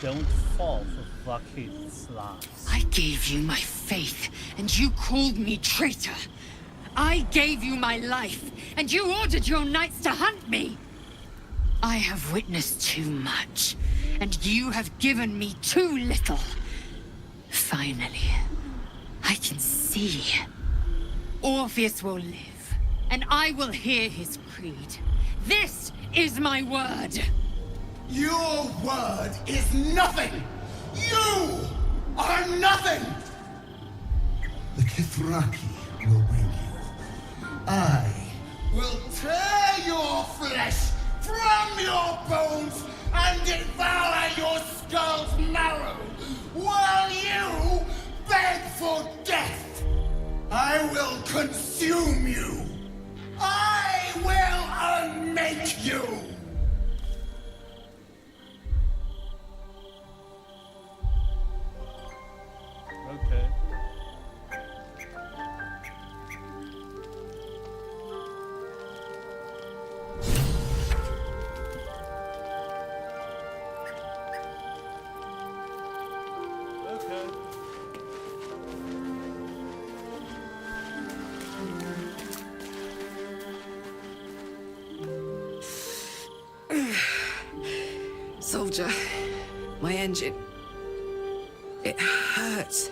Don't fall for Vlaakith's lies. I gave you my faith, and you called me traitor. I gave you my life, and you ordered your knights to hunt me. I have witnessed too much, and you have given me too little. Finally, I can see. Orpheus will live, and I will hear his creed. This is my word. Your word is nothing! You are nothing! The Kithraki will bring you. I will tear your flesh from your bones and devour your skull's marrow while you beg for death. I will consume you. I will unmake you. Okay. Soldier, my engine. It hurts.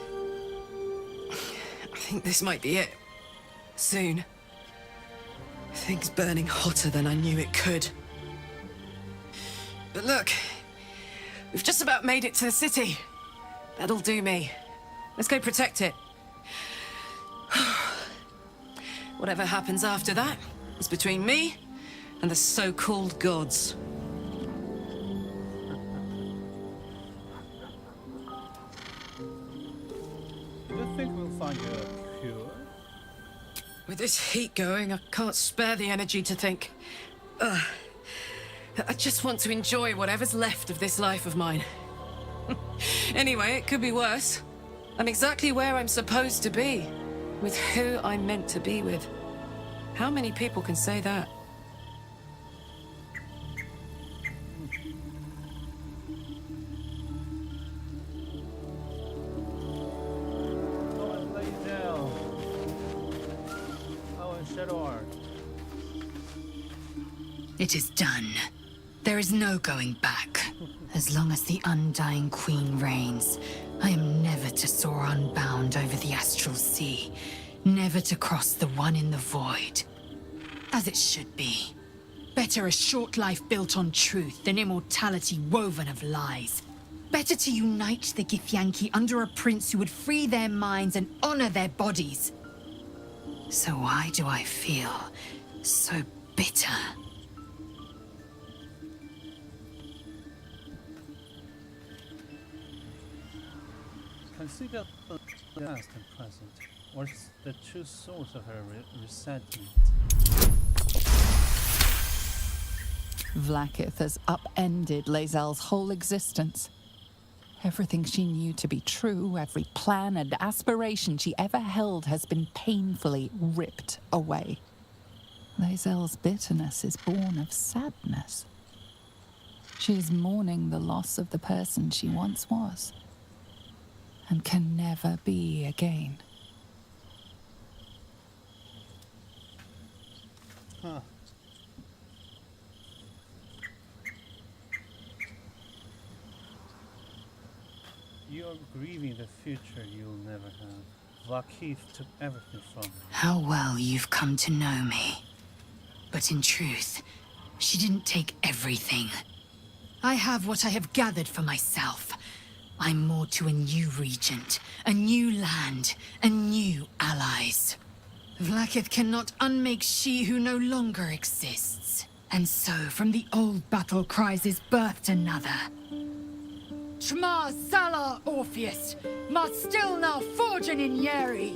I think this might be it. Soon. Things burning hotter than I knew it could. But look, we've just about made it to the city. That'll do me. Let's go protect it. Whatever happens after that is between me and the so-called gods. Do you think we'll find a cure? With this heat going, I can't spare the energy to think. I just want to enjoy whatever's left of this life of mine. Anyway, it could be worse. I'm exactly where I'm supposed to be, with who I'm meant to be with. How many people can say that? It is done. There is no going back. As long as the Undying Queen reigns, I am never to soar unbound over the astral sea, never to cross the one in the void. As it should be. Better a short life built on truth than immortality woven of lies. Better to unite the Githyanki under a prince who would free their minds and honor their bodies. So why do I feel so bitter? Consider the past and present. What's the true source of her resentment? Vlaakith has upended Lae'zel's whole existence. Everything she knew to be true, every plan and aspiration she ever held has been painfully ripped away. Lae'zel's bitterness is born of sadness. She is mourning the loss of the person she once was, and can never be again. Huh. You're grieving the future you'll never have. Vakith took everything from me. How well you've come to know me. But in truth, she didn't take everything. I have what I have gathered for myself. I'm more to a new regent, a new land, and new allies. Vlaakith cannot unmake she who no longer exists. And so, from the old battle cries is birthed another. Shma Salar Orpheus, must still now forging in Yeri.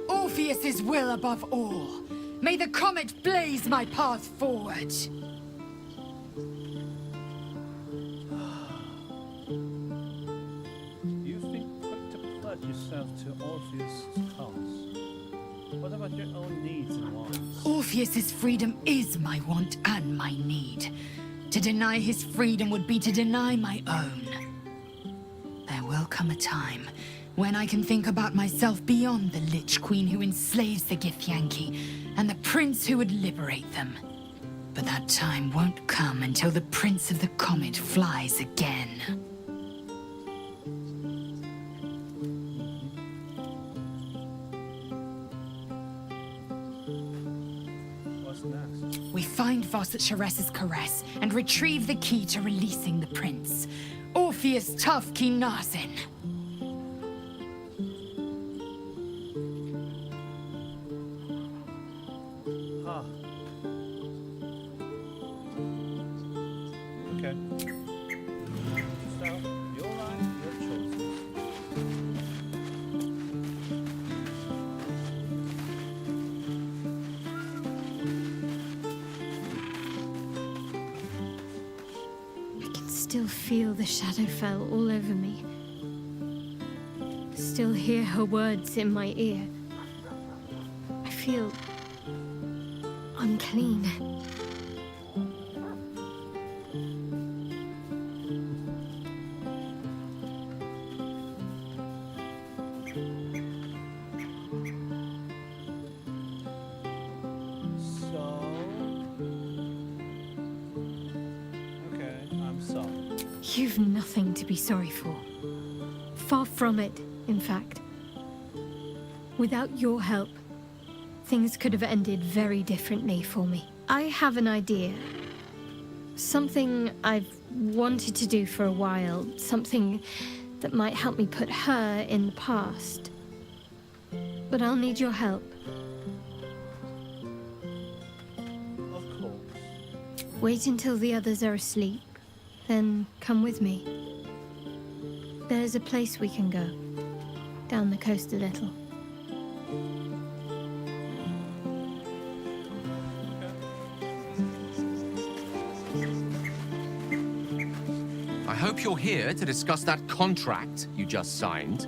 Orpheus's will above all. May the comet blaze my path forward. You've been quick to pledge yourself to Orpheus' cause. What about your own needs and wants? Orpheus's freedom is my want and my need. To deny his freedom would be to deny my own. There will come a time when I can think about myself beyond the Lich Queen who enslaves the Githyanki and the prince who would liberate them. But that time won't come until the Prince of the Comet flies again. What's next? We find Voss at Shares's caress and retrieve the key to releasing the prince. Orpheus Tough Kinazen. Huh. Okay. So, your life, your choices. I can still feel the Shadowfell all over me. Still hear her words in my ear. I feel unclean. So... Okay, I'm sorry. You've nothing to be sorry for. Far from it, in fact. Without your help, things could have ended very differently for me. I have an idea. Something I've wanted to do for a while. Something that might help me put her in the past. But I'll need your help. Of course. Wait until the others are asleep, then come with me. There's a place we can go. Down the coast a little. I hope you're here to discuss that contract you just signed.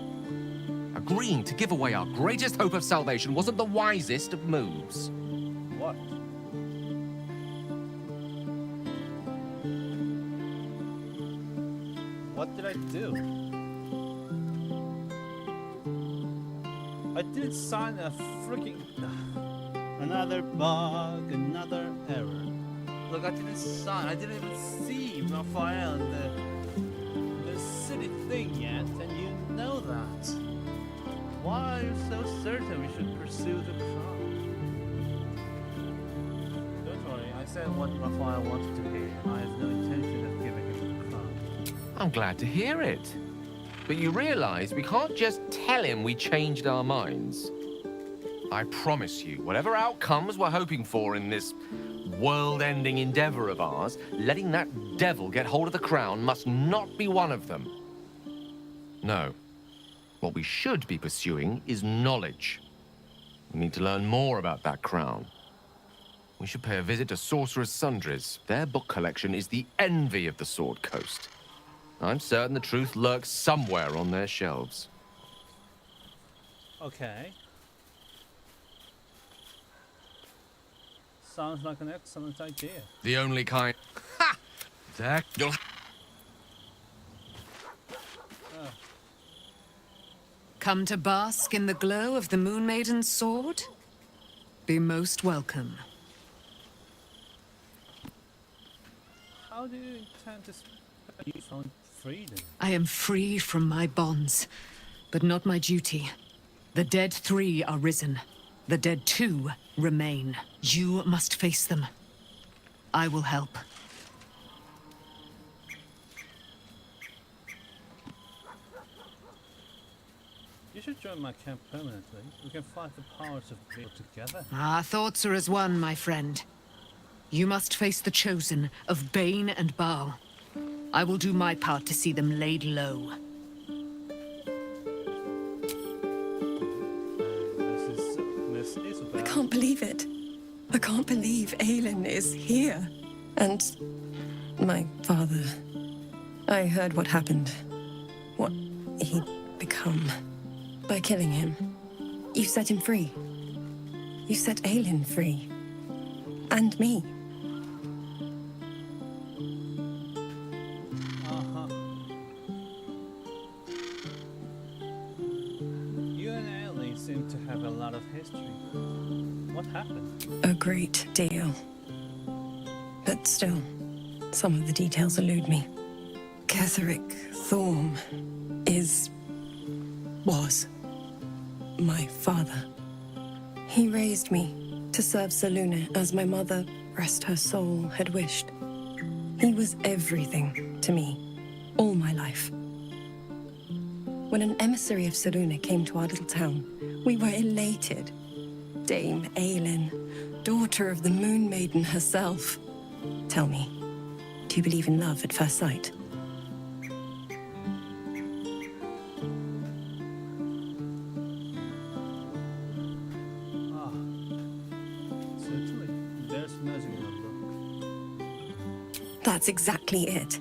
Agreeing to give away our greatest hope of salvation wasn't the wisest of moves. What? What did I do? I didn't sign a freaking... Another bug, another error. Look, I didn't sign, I didn't even see Raphael and the silly thing yet, and you know that. Why are you so certain we should pursue the crown? Don't worry, I said what Raphael wanted to hear. I have no intention of giving him the crown. I'm glad to hear it. But you realize we can't just tell him we changed our minds. I promise you, whatever outcomes we're hoping for in this world-ending endeavor of ours, letting that devil get hold of the crown must not be one of them. No. What we should be pursuing is knowledge. We need to learn more about that crown. We should pay a visit to Sorcerer's Sundries. Their book collection is the envy of the Sword Coast. I'm certain the truth lurks somewhere on their shelves. Okay. Sounds like an excellent idea. The only kind... Ha! There you'll... Come to bask in the glow of the Moon Maiden's sword? Be most welcome. How do you intend to spend your own freedom? I am free from my bonds, but not my duty. The dead 3 are risen. The dead 2 remain. You must face them. I will help. You should join my camp permanently. We can fight the powers of evil together. Our thoughts are as one, my friend. You must face the chosen of Bane and Baal. I will do my part to see them laid low. I can't believe it. I can't believe Aelin is here. And my father. I heard what happened. What he'd become. By killing him. You set him free. You set Aelin free. And me. You and Ailey seem to have a lot of history. What happened? A great deal. But still, some of the details elude me. Ketheric Thorm was my father. He raised me to serve Selûne as my mother, rest her soul, had wished. He was everything to me, all my life. When an emissary of Selûne came to our little town, we were elated. Dame Aelin, daughter of the Moon Maiden herself. Tell me, do you believe in love at first sight? That's exactly it.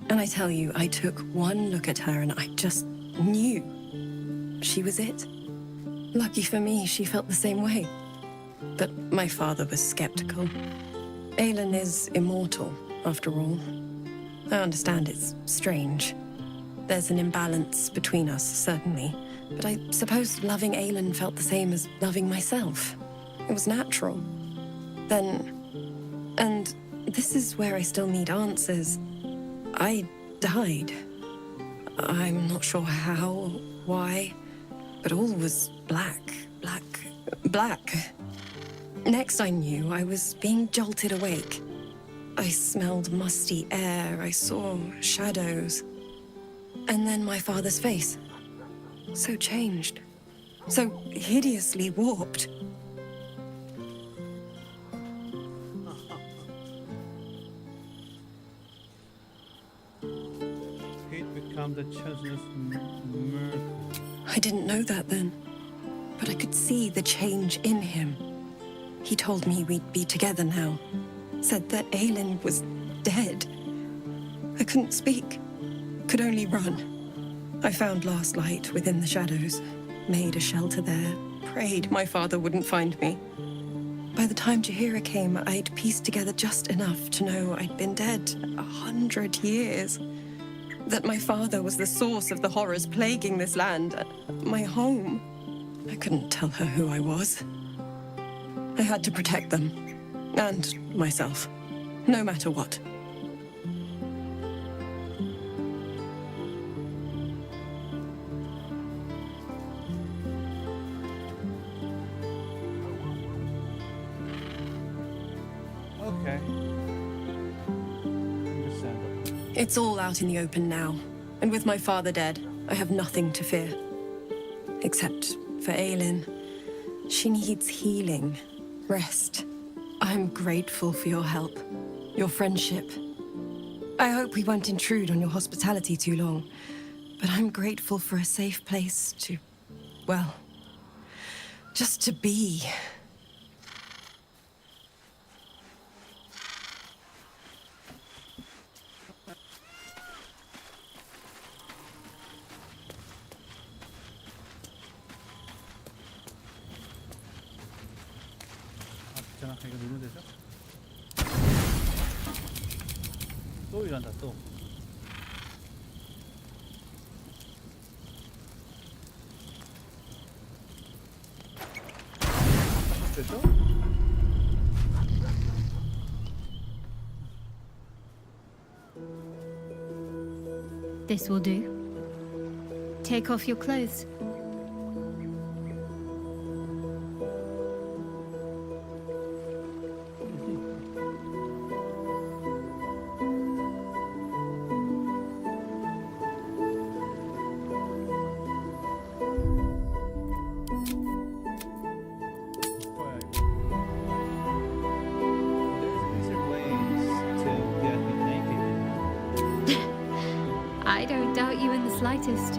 And I tell you, I took one look at her and I just knew she was it. Lucky for me, she felt the same way. But my father was skeptical. Aelin is immortal, after all. I understand it's strange. There's an imbalance between us, certainly. But I suppose loving Aelin felt the same as loving myself. It was natural. Then... and this is where I still need answers. I died. I'm not sure how, why, but all was black. Next I knew, I was being jolted awake. I smelled musty air, I saw shadows. And then my father's face. So changed. So hideously warped. The chosen miracle. I didn't know that then, but I could see the change in him. He told me we'd be together now, said that Aelin was dead. I couldn't speak, could only run. I found last light within the shadows, made a shelter there, prayed my father wouldn't find me. By the time Jaheira came, I'd pieced together just enough to know I'd been dead 100 years. That my father was the source of the horrors plaguing this land, my home. I couldn't tell her who I was. I had to protect them, and myself, no matter what. Okay. It's all out in the open now, and with my father dead, I have nothing to fear. Except for Aelin. She needs healing, rest. I'm grateful for your help, your friendship. I hope we won't intrude on your hospitality too long, but I'm grateful for a safe place to, well, just to be. 이거 누르면 되죠? 또 일한다 또. 됐죠? This will do. Take off your clothes. don't doubt you in the slightest.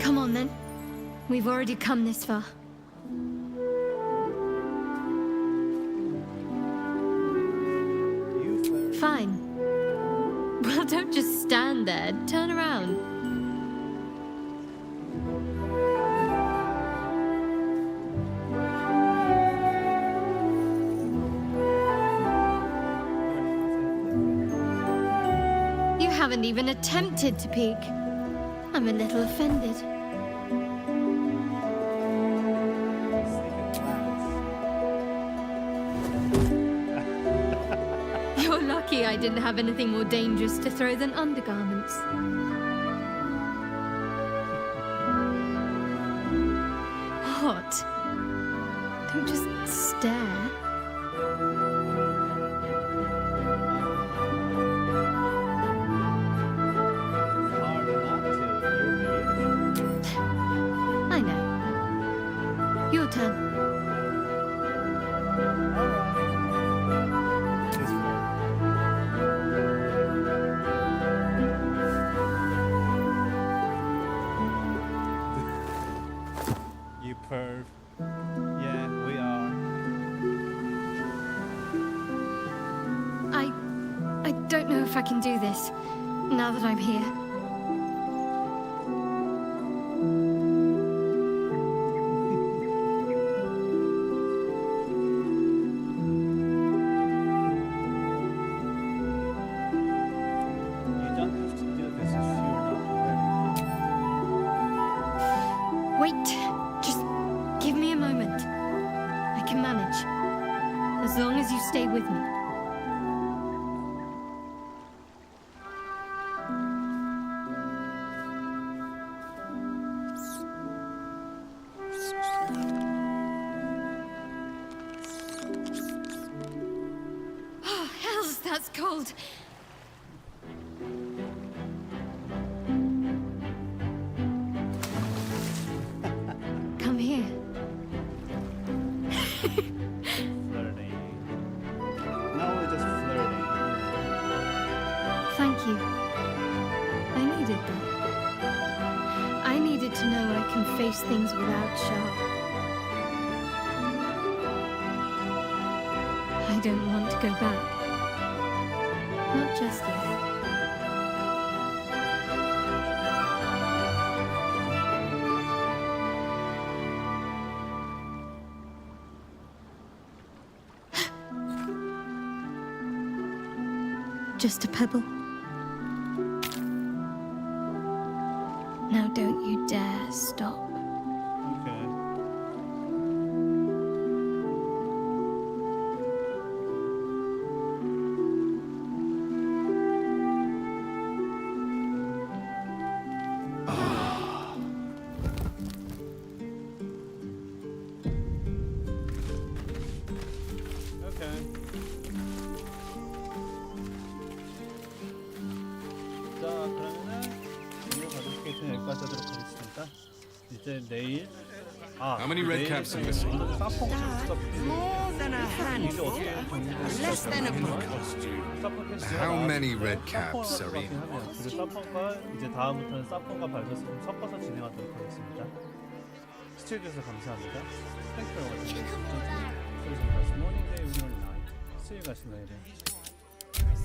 Come on then. We've already come this far. Fine. Well, don't just stand there. Turn around. You haven't even attempted to peek. I'm a little offended. You're lucky I didn't have anything more dangerous to throw than undergarments. What? Don't just stare. I know. Your turn. You perv. Yeah, we are. I don't know if I can do this, now that I'm here. You don't have to do this if you're not ready. Wait, just give me a moment. I can manage, as long as you stay with me. Oh, hells, that's cold. Come here. Flirting. Now we're just flirting. Thank you. I needed that. I needed to know I can face things without shock. I don't want to go back. Not just yet. Just a pebble. Now don't you dare stop. Okay. Okay. 자, 그러면은 오늘 바둑 스케이트는 여기까지 하도록 하겠습니다. 이제 내일 How many red caps are missing? More than a handful. Less than a book. How many red caps are in? 그리고 사폰과 이제 다음부터는 사폰과 발저스를 섞어서 진행하도록 하겠습니다. 시청해주셔서 감사합니다. Thank you for watching. See you guys morning, day, evening, or night. See you guys later.